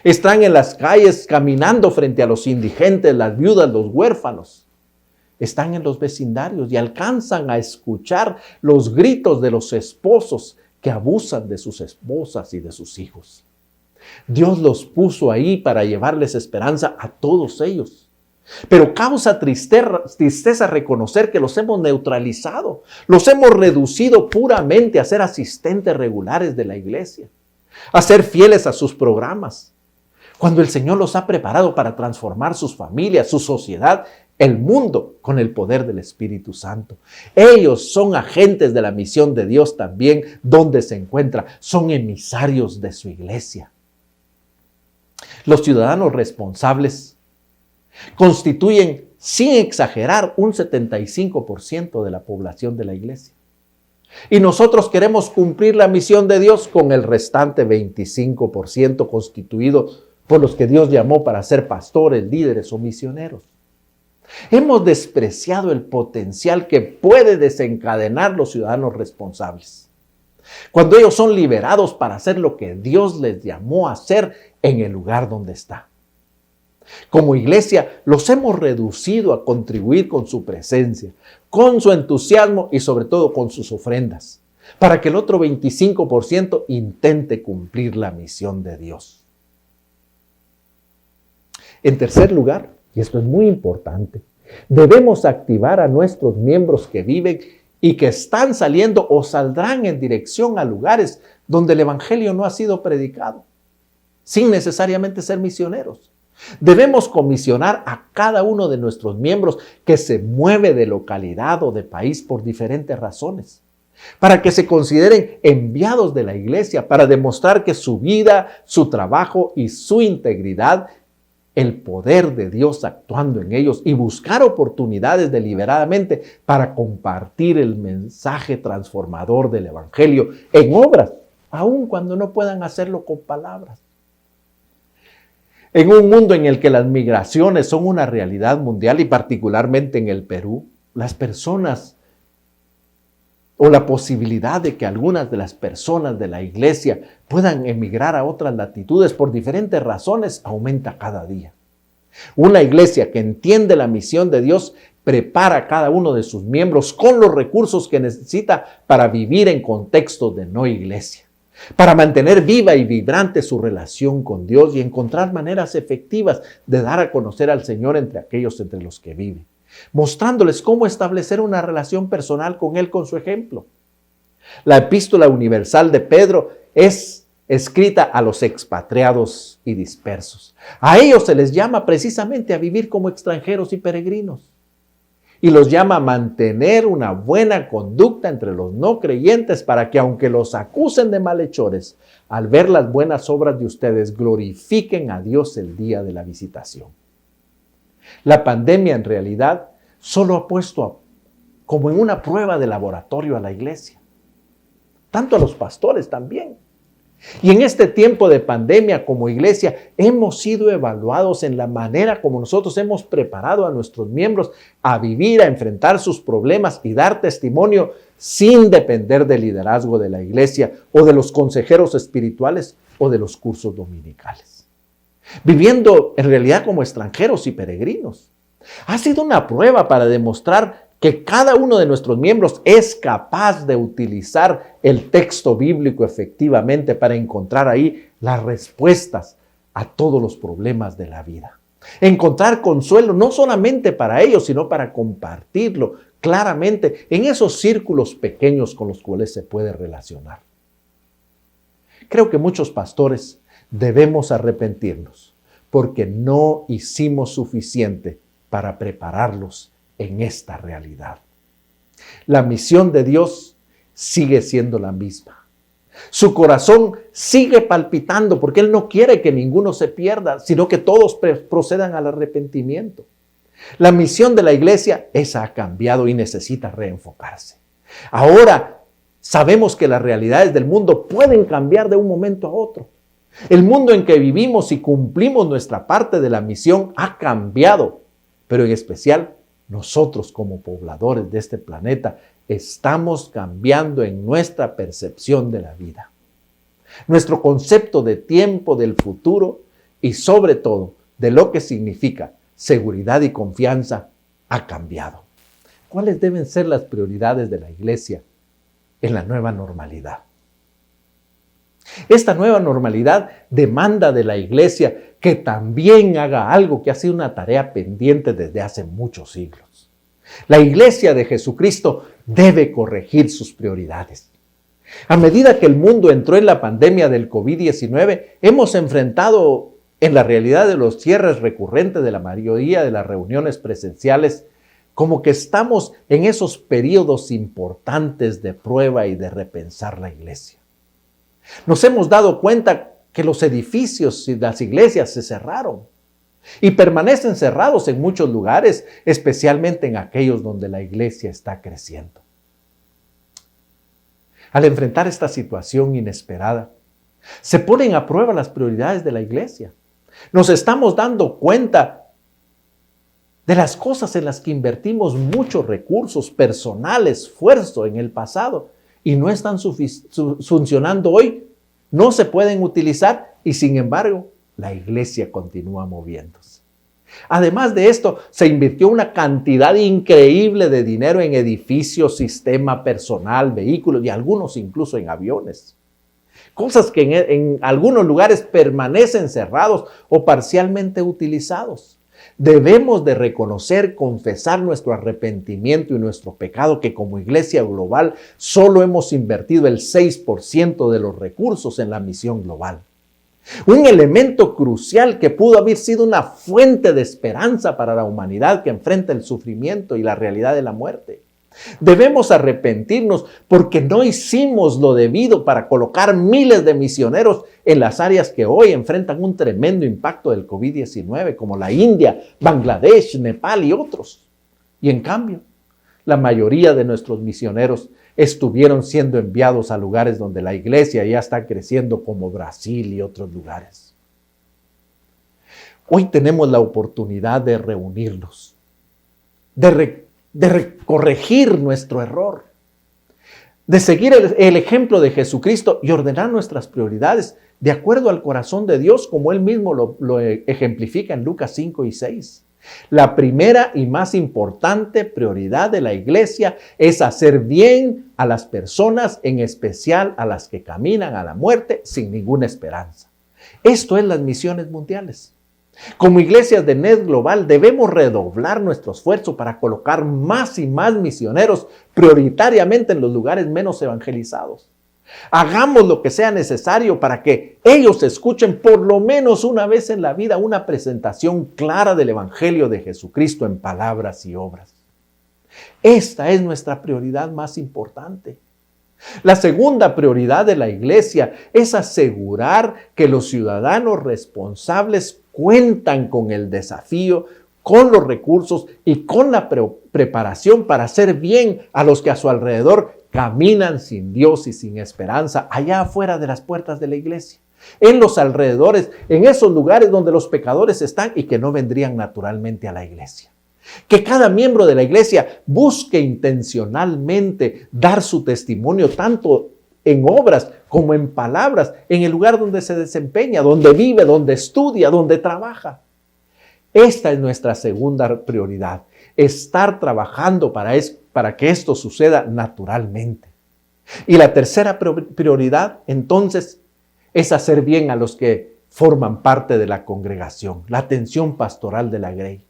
Están en las calles caminando frente a los indigentes, las viudas, los huérfanos. Están en los vecindarios y alcanzan a escuchar los gritos de los esposos que abusan de sus esposas y de sus hijos. Dios los puso ahí para llevarles esperanza a todos ellos. Pero causa tristeza reconocer que los hemos neutralizado, los hemos reducido puramente a ser asistentes regulares de la iglesia, a ser fieles a sus programas, cuando el Señor los ha preparado para transformar sus familias, su sociedad, el mundo con el poder del Espíritu Santo. Ellos son agentes de la misión de Dios también donde se encuentra, son emisarios de su iglesia. Los ciudadanos responsables constituyen, sin exagerar, un 75% de la población de la iglesia. Y nosotros queremos cumplir la misión de Dios con el restante 25% constituido por los que Dios llamó para ser pastores, líderes o misioneros. Hemos despreciado el potencial que puede desencadenar los ciudadanos responsables, cuando ellos son liberados para hacer lo que Dios les llamó a hacer en el lugar donde está. Como iglesia, los hemos reducido a contribuir con su presencia, con su entusiasmo y sobre todo con sus ofrendas, para que el otro 25% intente cumplir la misión de Dios. En tercer lugar, y esto es muy importante, debemos activar a nuestros miembros que viven y que están saliendo o saldrán en dirección a lugares donde el evangelio no ha sido predicado, sin necesariamente ser misioneros. Debemos comisionar a cada uno de nuestros miembros que se mueve de localidad o de país por diferentes razones, para que se consideren enviados de la iglesia para demostrar que su vida, su trabajo y su integridad el poder de Dios actuando en ellos y buscar oportunidades deliberadamente para compartir el mensaje transformador del Evangelio en obras, aun cuando no puedan hacerlo con palabras. En un mundo en el que las migraciones son una realidad mundial y particularmente en el Perú, las personas o la posibilidad de que algunas de las personas de la iglesia puedan emigrar a otras latitudes por diferentes razones aumenta cada día. Una iglesia que entiende la misión de Dios prepara a cada uno de sus miembros con los recursos que necesita para vivir en contextos de no iglesia, para mantener viva y vibrante su relación con Dios y encontrar maneras efectivas de dar a conocer al Señor entre aquellos entre los que vive, mostrándoles cómo establecer una relación personal con Él con su ejemplo. La epístola universal de Pedro es escrita a los expatriados y dispersos. A ellos se les llama precisamente a vivir como extranjeros y peregrinos. Y los llama a mantener una buena conducta entre los no creyentes para que, aunque los acusen de malhechores, al ver las buenas obras de ustedes, glorifiquen a Dios el día de la visitación. La pandemia en realidad solo ha puesto como en una prueba de laboratorio a la iglesia, tanto a los pastores también. Y en este tiempo de pandemia como iglesia hemos sido evaluados en la manera como nosotros hemos preparado a nuestros miembros a vivir, a enfrentar sus problemas y dar testimonio sin depender del liderazgo de la iglesia o de los consejeros espirituales o de los cursos dominicales. Viviendo en realidad como extranjeros y peregrinos. Ha sido una prueba para demostrar que cada uno de nuestros miembros es capaz de utilizar el texto bíblico efectivamente para encontrar ahí las respuestas a todos los problemas de la vida. Encontrar consuelo no solamente para ellos, sino para compartirlo claramente en esos círculos pequeños con los cuales se puede relacionar. Creo que muchos pastores debemos arrepentirnos porque no hicimos suficiente para prepararlos en esta realidad. La misión de Dios sigue siendo la misma. Su corazón sigue palpitando porque Él no quiere que ninguno se pierda, sino que todos procedan al arrepentimiento. La misión de la iglesia, esa ha cambiado y necesita reenfocarse. Ahora sabemos que las realidades del mundo pueden cambiar de un momento a otro. El mundo en que vivimos y cumplimos nuestra parte de la misión ha cambiado, pero en especial nosotros como pobladores de este planeta estamos cambiando en nuestra percepción de la vida. Nuestro concepto de tiempo, del futuro y sobre todo de lo que significa seguridad y confianza ha cambiado. ¿Cuáles deben ser las prioridades de la iglesia en la nueva normalidad? Esta nueva normalidad demanda de la iglesia que también haga algo que ha sido una tarea pendiente desde hace muchos siglos. La iglesia de Jesucristo debe corregir sus prioridades. A medida que el mundo entró en la pandemia del COVID-19, hemos enfrentado en la realidad de los cierres recurrentes de la mayoría de las reuniones presenciales, como que estamos en esos periodos importantes de prueba y de repensar la iglesia. Nos hemos dado cuenta que los edificios y las iglesias se cerraron y permanecen cerrados en muchos lugares, especialmente en aquellos donde la iglesia está creciendo. Al enfrentar esta situación inesperada, se ponen a prueba las prioridades de la iglesia. Nos estamos dando cuenta de las cosas en las que invertimos muchos recursos, personal, esfuerzo en el pasado y no están funcionando hoy, no se pueden utilizar y sin embargo la iglesia continúa moviéndose. Además de esto, se invirtió una cantidad increíble de dinero en edificios, sistema, personal, vehículos y algunos incluso en aviones. Cosas que en algunos lugares permanecen cerrados o parcialmente utilizados. Debemos de reconocer, confesar nuestro arrepentimiento y nuestro pecado que como iglesia global solo hemos invertido el 6% de los recursos en la misión global. Un elemento crucial que pudo haber sido una fuente de esperanza para la humanidad que enfrenta el sufrimiento y la realidad de la muerte. Debemos arrepentirnos porque no hicimos lo debido para colocar miles de misioneros en las áreas que hoy enfrentan un tremendo impacto del COVID-19, como la India, Bangladesh, Nepal y otros. Y en cambio, la mayoría de nuestros misioneros estuvieron siendo enviados a lugares donde la iglesia ya está creciendo, como Brasil y otros lugares. Hoy tenemos la oportunidad de reunirnos, de corregir nuestro error, de seguir el ejemplo de Jesucristo y ordenar nuestras prioridades de acuerdo al corazón de Dios, como Él mismo lo ejemplifica en Lucas 5 y 6. La primera y más importante prioridad de la iglesia es hacer bien a las personas, en especial a las que caminan a la muerte sin ninguna esperanza. Esto es las misiones mundiales. Como iglesias de NED Global debemos redoblar nuestro esfuerzo para colocar más y más misioneros prioritariamente en los lugares menos evangelizados. Hagamos lo que sea necesario para que ellos escuchen por lo menos una vez en la vida una presentación clara del Evangelio de Jesucristo en palabras y obras. Esta es nuestra prioridad más importante. La segunda prioridad de la iglesia es asegurar que los ciudadanos responsables cuentan con el desafío, con los recursos y con la preparación para hacer bien a los que a su alrededor caminan sin Dios y sin esperanza, allá afuera de las puertas de la iglesia, en los alrededores, en esos lugares donde los pecadores están y que no vendrían naturalmente a la iglesia. Que cada miembro de la iglesia busque intencionalmente dar su testimonio tanto en obras como en palabras, en el lugar donde se desempeña, donde vive, donde estudia, donde trabaja. Esta es nuestra segunda prioridad, estar trabajando para que esto suceda naturalmente. Y la tercera prioridad, entonces, es hacer bien a los que forman parte de la congregación, la atención pastoral de la Grey.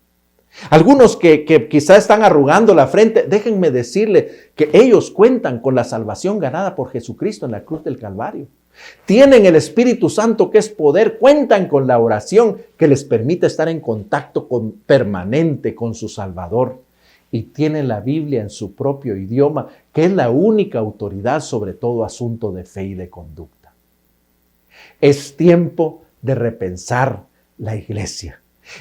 Algunos que quizás están arrugando la frente, déjenme decirle que ellos cuentan con la salvación ganada por Jesucristo en la cruz del Calvario. Tienen el Espíritu Santo, que es poder, cuentan con la oración que les permite estar en contacto permanente con su Salvador. Y tienen la Biblia en su propio idioma, que es la única autoridad sobre todo asunto de fe y de conducta. Es tiempo de repensar la iglesia.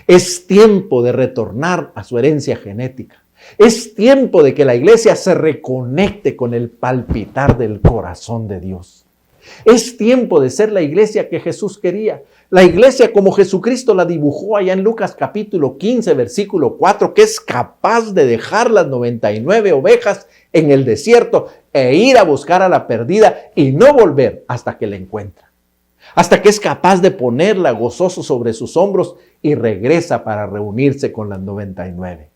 Es tiempo de retornar a su herencia genética. Es tiempo de que la iglesia se reconecte con el palpitar del corazón de Dios. Es tiempo de ser la iglesia que Jesús quería. La iglesia como Jesucristo la dibujó allá en Lucas capítulo 15, versículo 4, que es capaz de dejar las 99 ovejas en el desierto e ir a buscar a la perdida y no volver hasta que la encuentra. Hasta que es capaz de ponerla gozoso sobre sus hombros y regresa para reunirse con las 99.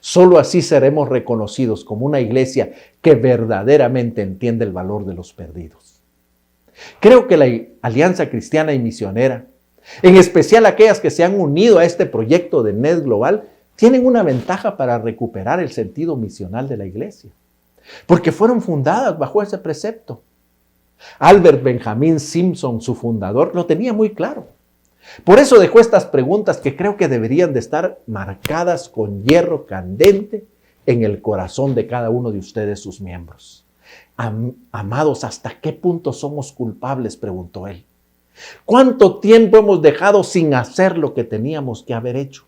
Solo así seremos reconocidos como una iglesia que verdaderamente entiende el valor de los perdidos. Creo que la Alianza Cristiana y Misionera, en especial aquellas que se han unido a este proyecto de NED Global, tienen una ventaja para recuperar el sentido misional de la iglesia, porque fueron fundadas bajo ese precepto. Albert Benjamin Simpson, su fundador, lo tenía muy claro. Por eso dejó estas preguntas que creo que deberían de estar marcadas con hierro candente en el corazón de cada uno de ustedes, sus miembros. Amados, ¿hasta qué punto somos culpables?, preguntó él. ¿Cuánto tiempo hemos dejado sin hacer lo que teníamos que haber hecho?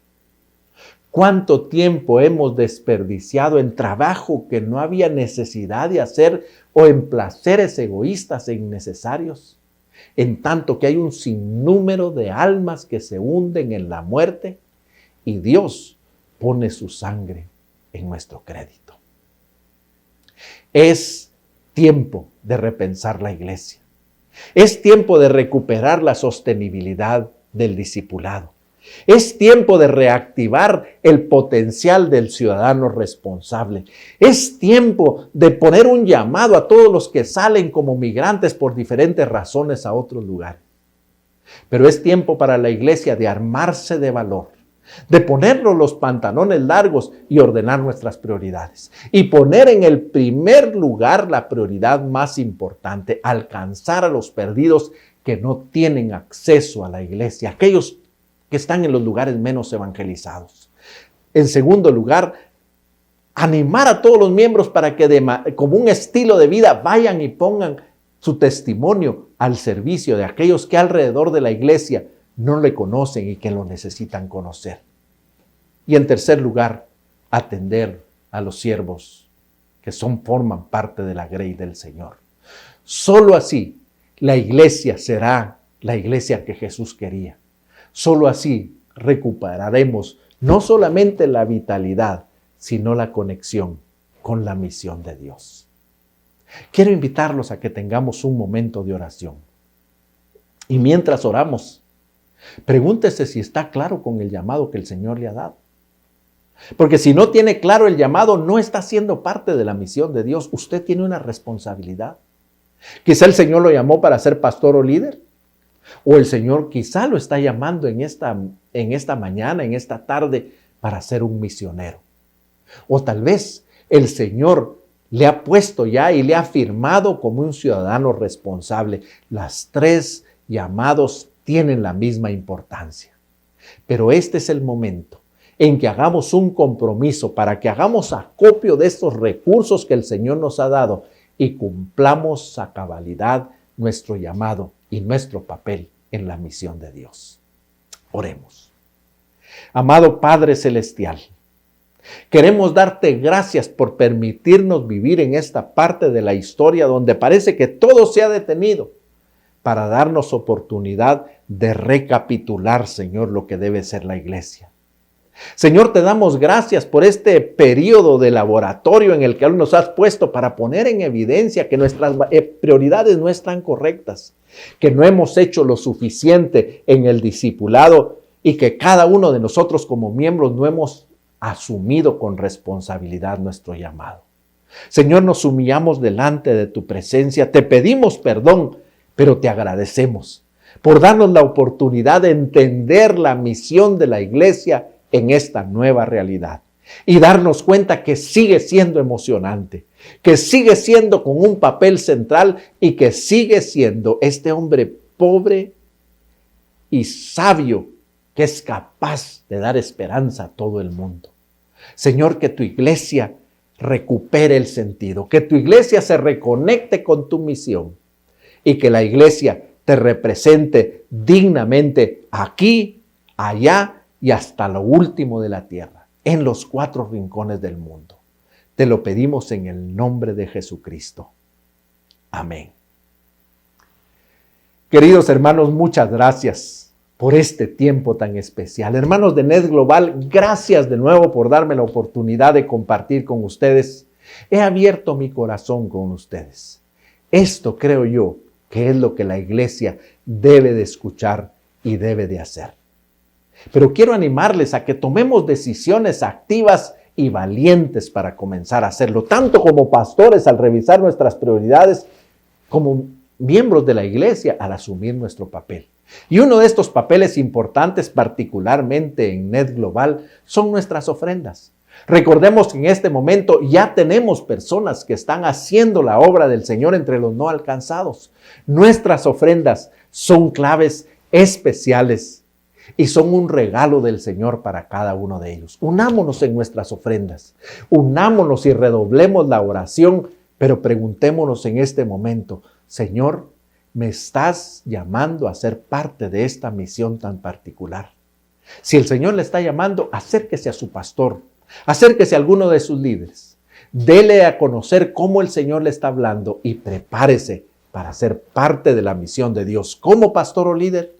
¿Cuánto tiempo hemos desperdiciado en trabajo que no había necesidad de hacer o en placeres egoístas e innecesarios? En tanto que hay un sinnúmero de almas que se hunden en la muerte y Dios pone su sangre en nuestro crédito. Es tiempo de repensar la iglesia. Es tiempo de recuperar la sostenibilidad del discipulado. Es tiempo de reactivar el potencial del ciudadano responsable. Es tiempo de poner un llamado a todos los que salen como migrantes por diferentes razones a otros lugares. Pero es tiempo para la iglesia de armarse de valor, de ponernos los pantalones largos y ordenar nuestras prioridades. Y poner en el primer lugar la prioridad más importante, alcanzar a los perdidos que no tienen acceso a la iglesia, aquellos que están en los lugares menos evangelizados. En segundo lugar, animar a todos los miembros para que como un estilo de vida vayan y pongan su testimonio al servicio de aquellos que alrededor de la iglesia no le conocen y que lo necesitan conocer. Y en tercer lugar, atender a los siervos que forman parte de la grey del Señor. Solo así la iglesia será la iglesia que Jesús quería. Solo así recuperaremos no solamente la vitalidad, sino la conexión con la misión de Dios. Quiero invitarlos a que tengamos un momento de oración. Y mientras oramos, pregúntese si está claro con el llamado que el Señor le ha dado. Porque si no tiene claro el llamado, no está siendo parte de la misión de Dios. Usted tiene una responsabilidad. Quizá el Señor lo llamó para ser pastor o líder. O el Señor quizá lo está llamando en esta mañana, en esta tarde, para ser un misionero. O tal vez el Señor le ha puesto ya y le ha firmado como un ciudadano responsable. Las tres llamados tienen la misma importancia. Pero este es el momento en que hagamos un compromiso para que hagamos acopio de estos recursos que el Señor nos ha dado y cumplamos a cabalidad nuestro llamado y nuestro papel en la misión de Dios. Oremos. Amado Padre Celestial, queremos darte gracias por permitirnos vivir en esta parte de la historia donde parece que todo se ha detenido para darnos oportunidad de recapitular, Señor, lo que debe ser la iglesia. Señor, te damos gracias por este periodo de laboratorio en el que nos has puesto para poner en evidencia que nuestras prioridades no están correctas, que no hemos hecho lo suficiente en el discipulado y que cada uno de nosotros como miembros no hemos asumido con responsabilidad nuestro llamado. Señor, nos humillamos delante de tu presencia, te pedimos perdón, pero te agradecemos por darnos la oportunidad de entender la misión de la iglesia en esta nueva realidad y darnos cuenta que sigue siendo emocionante, que sigue siendo con un papel central y que sigue siendo este hombre pobre y sabio que es capaz de dar esperanza a todo el mundo. Señor, que tu iglesia recupere el sentido, que tu iglesia se reconecte con tu misión y que la iglesia te represente dignamente aquí, allá y hasta lo último de la tierra, en los 4 rincones del mundo. Te lo pedimos en el nombre de Jesucristo. Amén. Queridos hermanos, muchas gracias por este tiempo tan especial. Hermanos de NED Global, gracias de nuevo por darme la oportunidad de compartir con ustedes. He abierto mi corazón con ustedes. Esto creo yo que es lo que la iglesia debe de escuchar y debe de hacer. Pero quiero animarles a que tomemos decisiones activas y valientes para comenzar a hacerlo, tanto como pastores al revisar nuestras prioridades, como miembros de la iglesia al asumir nuestro papel. Y uno de estos papeles importantes, particularmente en NED Global, son nuestras ofrendas. Recordemos que en este momento ya tenemos personas que están haciendo la obra del Señor entre los no alcanzados. Nuestras ofrendas son claves especiales y son un regalo del Señor para cada uno de ellos. Unámonos en nuestras ofrendas, unámonos y redoblemos la oración, pero preguntémonos en este momento, Señor, ¿me estás llamando a ser parte de esta misión tan particular? Si el Señor le está llamando, acérquese a su pastor, acérquese a alguno de sus líderes, dele a conocer cómo el Señor le está hablando y prepárese para ser parte de la misión de Dios como pastor o líder,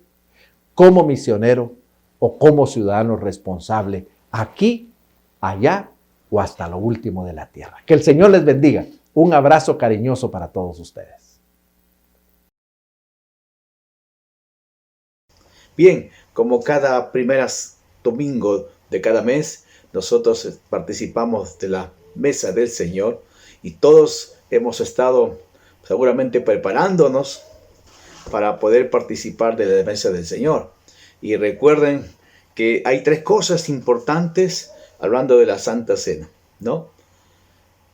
como misionero o como ciudadano responsable, aquí, allá o hasta lo último de la tierra. Que el Señor les bendiga. Un abrazo cariñoso para todos ustedes. Bien, como cada primeras domingo de cada mes, nosotros participamos de la mesa del Señor y todos hemos estado seguramente preparándonos para poder participar de la mesa del Señor. Y recuerden que hay 3 cosas importantes hablando de la Santa Cena, ¿no?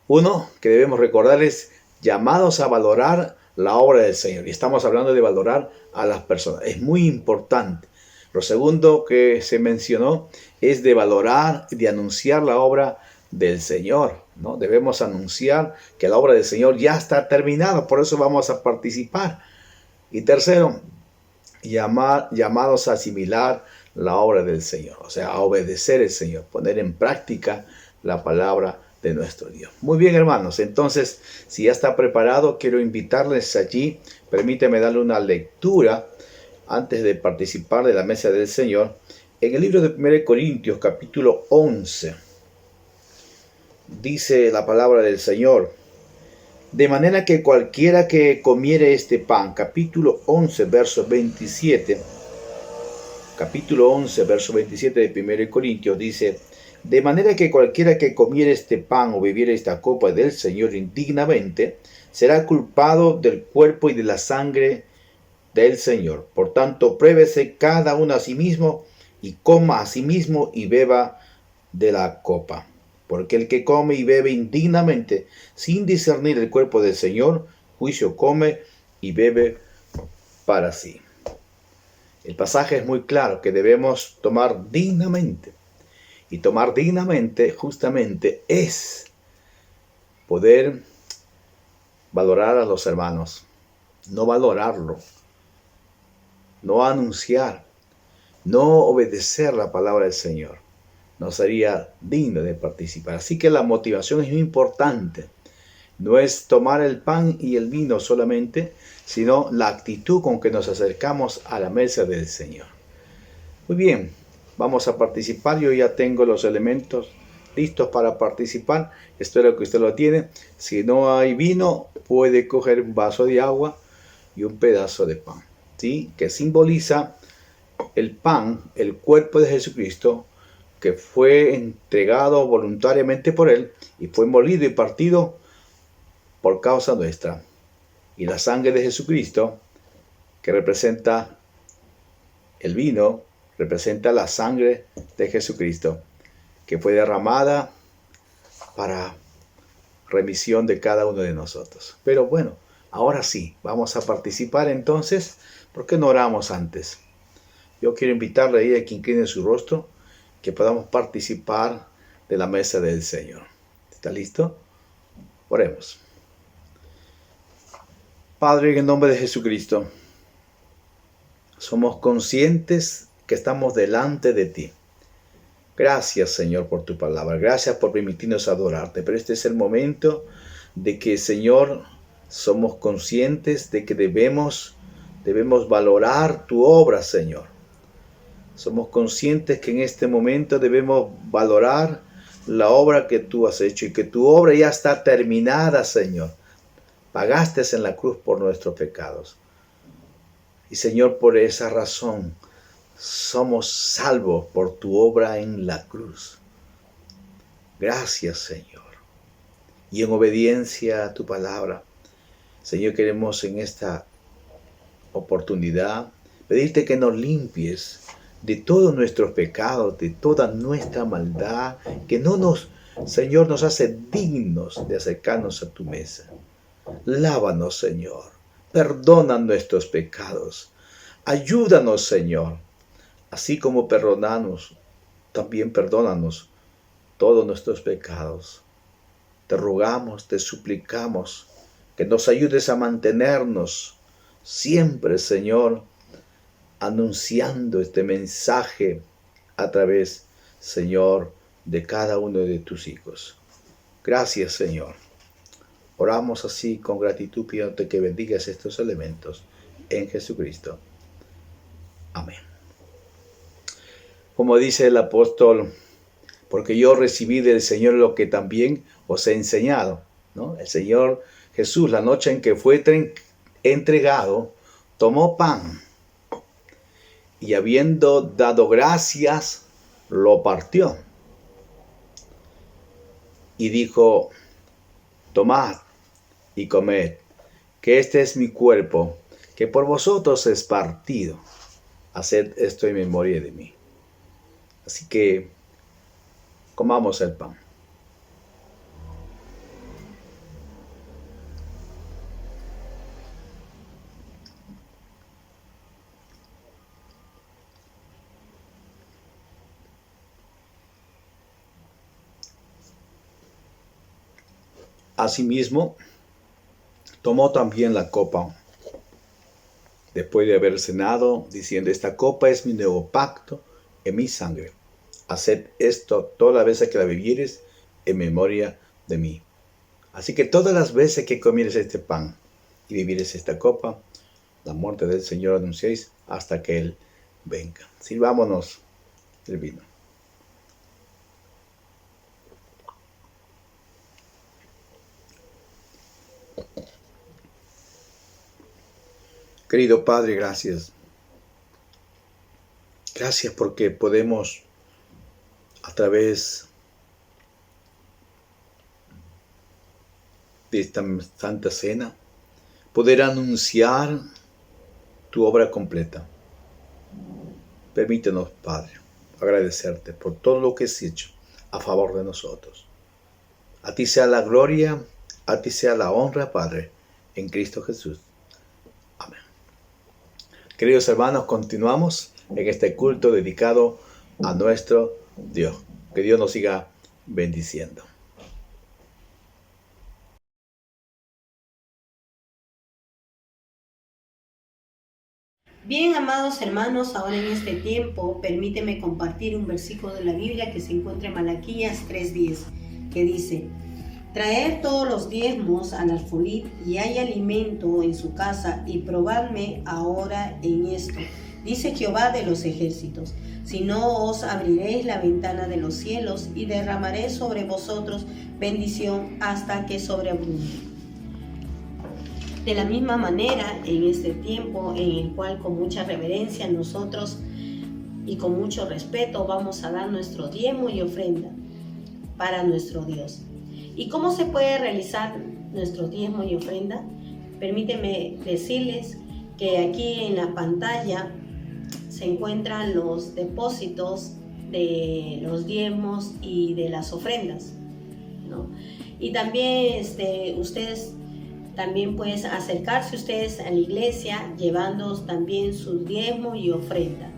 Uno que debemos recordar es llamados a valorar la obra del Señor. Y estamos hablando de valorar a las personas. Es muy importante. Lo segundo que se mencionó es de valorar, de anunciar la obra del Señor. ¿no? Debemos anunciar que la obra del Señor ya está terminada, por eso vamos a participar. Y tercero, llamados a asimilar la obra del Señor, o sea, a obedecer al Señor, poner en práctica la palabra de nuestro Dios. Muy bien, hermanos, entonces, si ya está preparado, quiero invitarles allí. Permíteme darle una lectura antes de participar de la mesa del Señor. En el libro de 1 Corintios, capítulo 11, dice la palabra del Señor: de manera que cualquiera que comiere este pan, capítulo 11, verso 27, capítulo 11, verso 27 de 1 Corintios, dice: de manera que cualquiera que comiere este pan o bebiere esta copa del Señor indignamente, será culpado del cuerpo y de la sangre del Señor. Por tanto, pruébese cada uno a sí mismo, y coma a sí mismo y beba de la copa. Porque el que come y bebe indignamente, sin discernir el cuerpo del Señor, juicio come y bebe para sí. El pasaje es muy claro que debemos tomar dignamente. Y tomar dignamente justamente es poder valorar a los hermanos, no valorarlo, no anunciar, no obedecer la palabra del Señor. No sería digno de participar. Así que la motivación es muy importante. No es tomar el pan y el vino solamente, sino la actitud con que nos acercamos a la mesa del Señor. Muy bien, vamos a participar. Yo ya tengo los elementos listos para participar. Espero que usted lo tiene. Si no hay vino, puede coger un vaso de agua y un pedazo de pan, ¿sí? Que simboliza el pan, el cuerpo de Jesucristo, que fue entregado voluntariamente por Él y fue molido y partido por causa nuestra. Y la sangre de Jesucristo, que representa el vino, representa la sangre de Jesucristo, que fue derramada para remisión de cada uno de nosotros. Pero bueno, ahora sí, vamos a participar entonces. ¿Por qué no oramos antes? Yo quiero invitarle ahí a quien incline su rostro, que podamos participar de la mesa del Señor. ¿Está listo? Oremos. Padre, en el nombre de Jesucristo, somos conscientes que estamos delante de ti. Gracias, Señor, por tu palabra. Gracias por permitirnos adorarte. Pero este es el momento de que, Señor, somos conscientes de que debemos valorar tu obra, Señor. Somos conscientes que en este momento debemos valorar la obra que tú has hecho y que tu obra ya está terminada, Señor. Pagaste en la cruz por nuestros pecados. Y, Señor, por esa razón somos salvos por tu obra en la cruz. Gracias, Señor. Y en obediencia a tu palabra, Señor, queremos en esta oportunidad pedirte que nos limpies de todos nuestros pecados, de toda nuestra maldad, que no nos, Señor, nos hace dignos de acercarnos a tu mesa. Lávanos, Señor. Perdona nuestros pecados. Ayúdanos, Señor. Así como perdonamos, también perdónanos todos nuestros pecados. Te rogamos, te suplicamos que nos ayudes a mantenernos siempre, Señor, anunciando este mensaje a través, Señor, de cada uno de tus hijos. Gracias, Señor. Oramos así con gratitud, pidiéndote que bendigas estos elementos en Jesucristo. Amén. Como dice el apóstol, porque yo recibí del Señor lo que también os he enseñado, ¿no? El Señor Jesús, la noche en que fue entregado, tomó pan y habiendo dado gracias, lo partió y dijo: tomad y comed, que este es mi cuerpo, que por vosotros es partido. Haced esto en memoria de mí. Así que comamos el pan. Asimismo, tomó también la copa, después de haber cenado, diciendo: esta copa es mi nuevo pacto en mi sangre. Haced esto todas las veces que la bebieres en memoria de mí. Así que todas las veces que comieres este pan y bebieres esta copa, la muerte del Señor anunciéis hasta que Él venga. Sirvámonos el vino. Querido Padre, gracias. Gracias porque podemos, a través de esta Santa Cena, poder anunciar tu obra completa. Permítenos, Padre, agradecerte por todo lo que has hecho a favor de nosotros. A ti sea la gloria, a ti sea la honra, Padre, en Cristo Jesús. Amén. Queridos hermanos, continuamos en este culto dedicado a nuestro Dios. Que Dios nos siga bendiciendo. Bien, amados hermanos, ahora en este tiempo, permíteme compartir un versículo de la Biblia que se encuentra en Malaquías 3:10, que dice: traer todos los diezmos al alfolí y hay alimento en su casa, y probadme ahora en esto, dice Jehová de los ejércitos, si no os abriréis la ventana de los cielos y derramaré sobre vosotros bendición hasta que sobreabunde. De la misma manera, en este tiempo en el cual con mucha reverencia nosotros y con mucho respeto vamos a dar nuestro diezmo y ofrenda para nuestro Dios. ¿Y cómo se puede realizar nuestro diezmo y ofrenda? Permíteme decirles que aquí en la pantalla se encuentran los depósitos de los diezmos y de las ofrendas, ¿no? Y también ustedes también pueden acercarse ustedes a la iglesia llevando también su diezmo y ofrenda.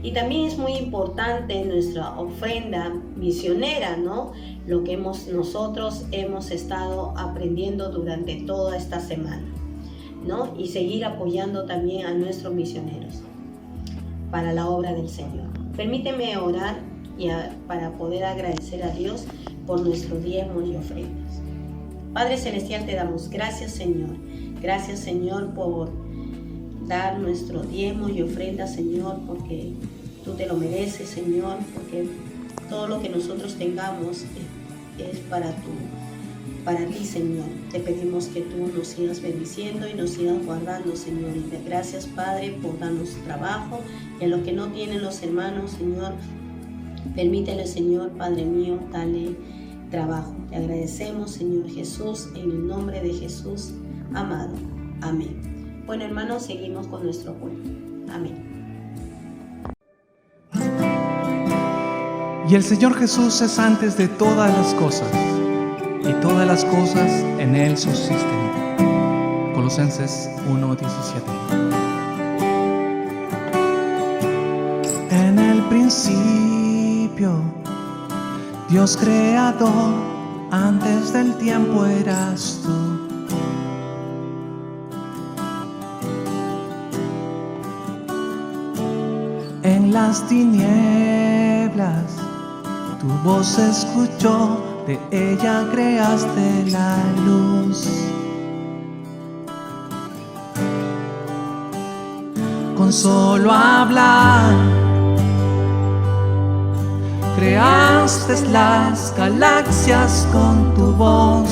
Y también es muy importante nuestra ofrenda misionera, ¿no? Lo que nosotros hemos estado aprendiendo durante toda esta semana, ¿no? Y seguir apoyando también a nuestros misioneros para la obra del Señor. Permíteme orar para poder agradecer a Dios por nuestro diezmo y ofrendas. Padre Celestial, te damos gracias, Señor. Gracias, Señor, por dar nuestro diezmo y ofrenda, Señor, porque tú te lo mereces, Señor, porque todo lo que nosotros tengamos es para ti, Señor. Te pedimos que tú nos sigas bendiciendo y nos sigas guardando, Señor. Y te gracias, Padre, por darnos trabajo. Y a los que no tienen los hermanos, Señor, permítele, Señor, Padre mío, dale trabajo. Te agradecemos, Señor Jesús, en el nombre de Jesús, amado. Amén. Bueno, hermanos, seguimos con nuestro culto. Amén. Y el Señor Jesús es antes de todas las cosas, y todas las cosas en Él subsisten. Colosenses 1:17. En el principio, Dios creador, antes del tiempo eras tú. En las tinieblas tu voz se escuchó, de ella creaste la luz. Con solo hablar creaste las galaxias con tu voz,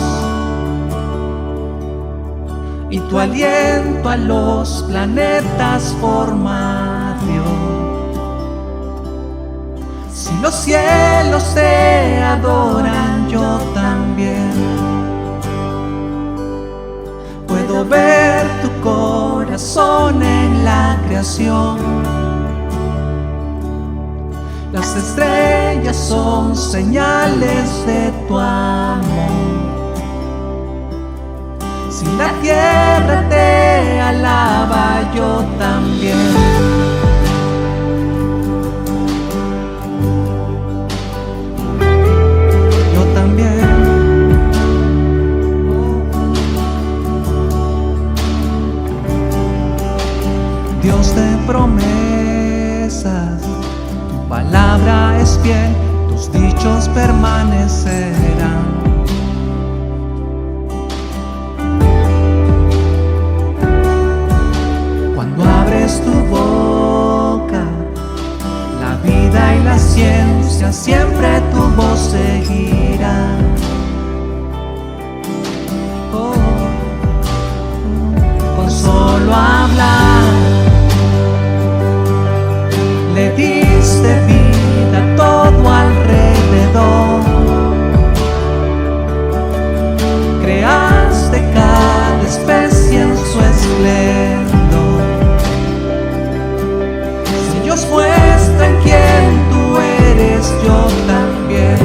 y tu aliento a los planetas forma dio. Si los cielos te adoran, yo también puedo ver tu corazón en la creación. Las estrellas son señales de tu amor. Si la tierra te alaba, yo también. Yo también. palabra es fiel, tus dichos permanecerán. Cuando abres tu boca, la vida y la ciencia siempre tu voz seguirá. Con solo hablar le diste vida a todo alrededor. Creaste cada especie en su esplendor. Si Dios muestra en quién tú eres, yo también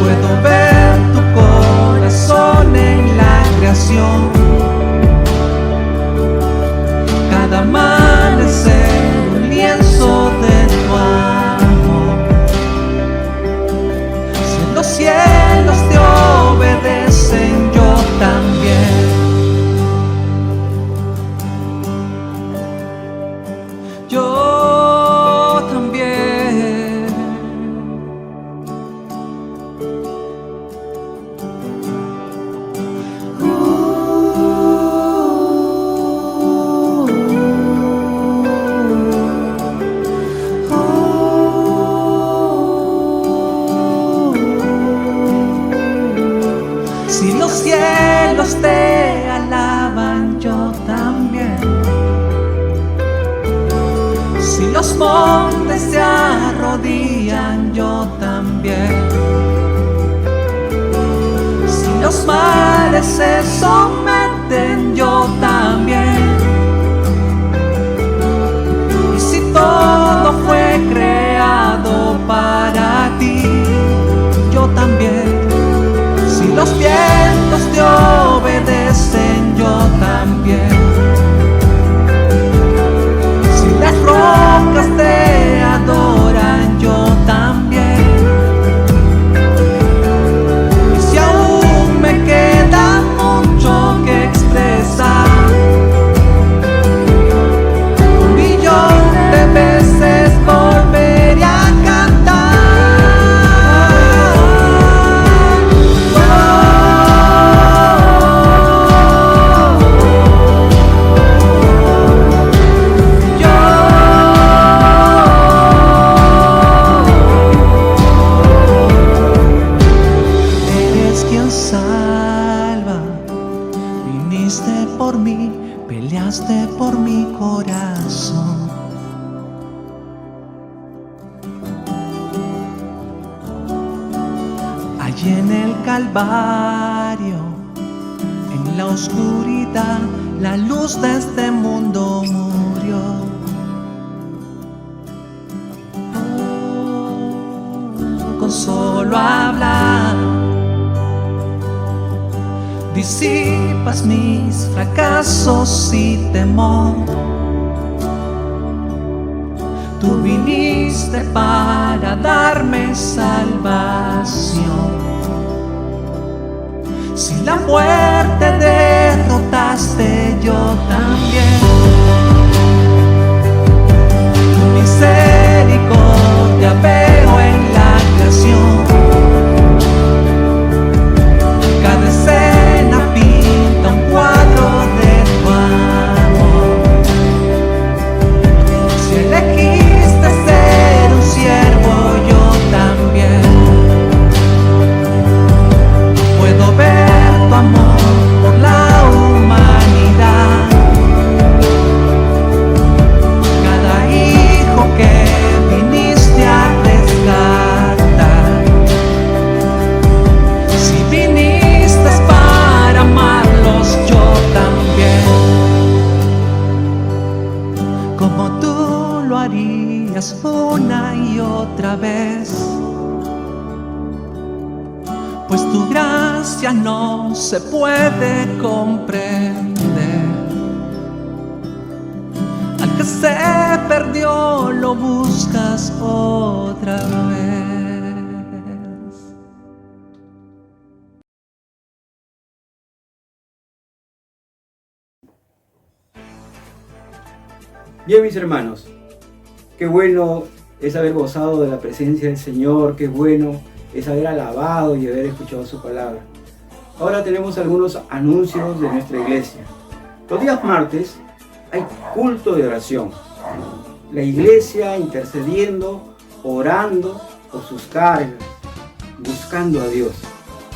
puedo ver tu corazón en la creación. Cada amanecer un lienzo de tu amor. Si los cielos te obedecen, yo también. Yo también. Si los cielos te alaban, yo también. Si los montes se arrodillan, yo también. Si los mares se someten, yo también. Y si todo fue creado para ti, yo también. Si los vientos te obedecen, yo también. Si las rocas te adoran, yo también. Y si aún me queda mucho que expresar, 1.000.000 de veces volveré a cantar. Eres quien salva, viniste por mí, peleaste por mi corazón. Allí en el Calvario, en la oscuridad, la luz de este mundo murió. Con solo hablar disipas mis fracasos y temor. Tú viniste para darme salvación. Si la muerte derrotaste, yo también. Tu misericordia veo en la creación. Cada escena pinta un cuadro de tu amor. Si elegiste ser un siervo, yo también. Puedo ver tu amor por la humanidad. Cada hijo que viniste a rescatar. Si viniste para amarlos, yo también. Como tú lo harías una y otra vez. Pues tu gracia no se puede comprender. Al que se perdió lo buscas otra vez. Bien, mis hermanos, Qué bueno es haber gozado de la presencia del Señor, qué bueno es haber alabado y haber escuchado su palabra. Ahora tenemos algunos anuncios de nuestra iglesia. Los días martes hay culto de oración. La iglesia intercediendo, orando por sus cargas, buscando a Dios.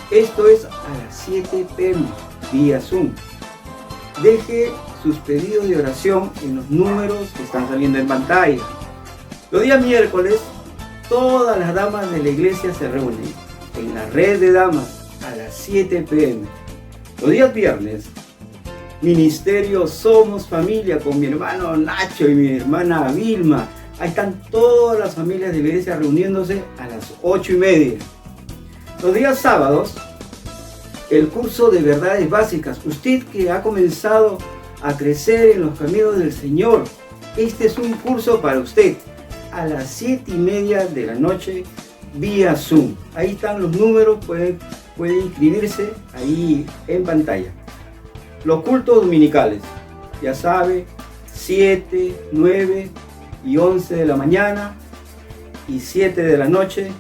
Esto es a las 7 p.m. vía Zoom. Deje sus pedidos de oración en los números que están saliendo en pantalla. Los días miércoles, todas las damas de la iglesia se reúnen en la red de damas a las 7 p.m. Los días viernes, ministerio Somos Familia con mi hermano Nacho y mi hermana Vilma. Ahí están todas las familias de la iglesia reuniéndose a las 8:30. Los días sábados, el curso de verdades básicas. Usted que ha comenzado a crecer en los caminos del Señor, este es un curso para usted. A las 7:30 de la noche vía Zoom. Ahí están los números, puede inscribirse ahí en pantalla. Los cultos dominicales, ya sabe, 7, 9 y 11 de la mañana y 7 de la noche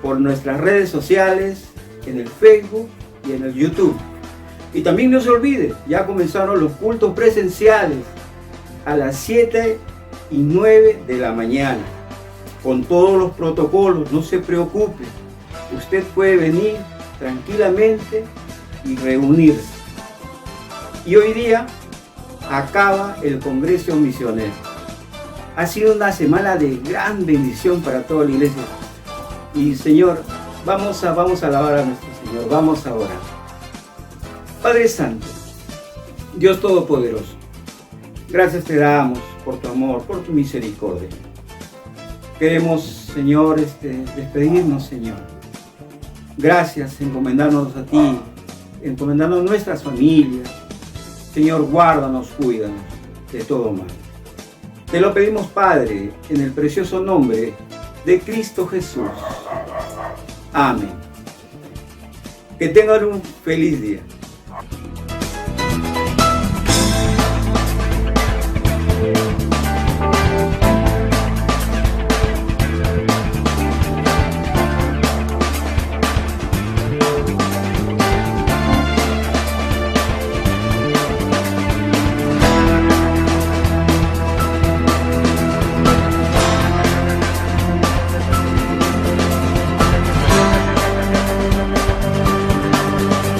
por nuestras redes sociales, en el Facebook y en el YouTube. Y también no se olvide, ya comenzaron los cultos presenciales a las 7 y 9 de la mañana, con todos los protocolos, no se preocupe. Usted puede venir tranquilamente y reunirse. Y hoy día acaba el Congreso Misionero. Ha sido una semana de gran bendición para toda la iglesia. Y Señor, vamos a alabar a nuestro Señor, vamos a orar. Padre Santo, Dios Todopoderoso, gracias te damos por tu amor, por tu misericordia. Queremos, Señor, despedirnos, Señor. Gracias, encomendarnos a ti, encomendarnos a nuestras familias. Señor, guárdanos, cuídanos de todo mal. Te lo pedimos, Padre, en el precioso nombre de Cristo Jesús. Amén. Que tengan un feliz día.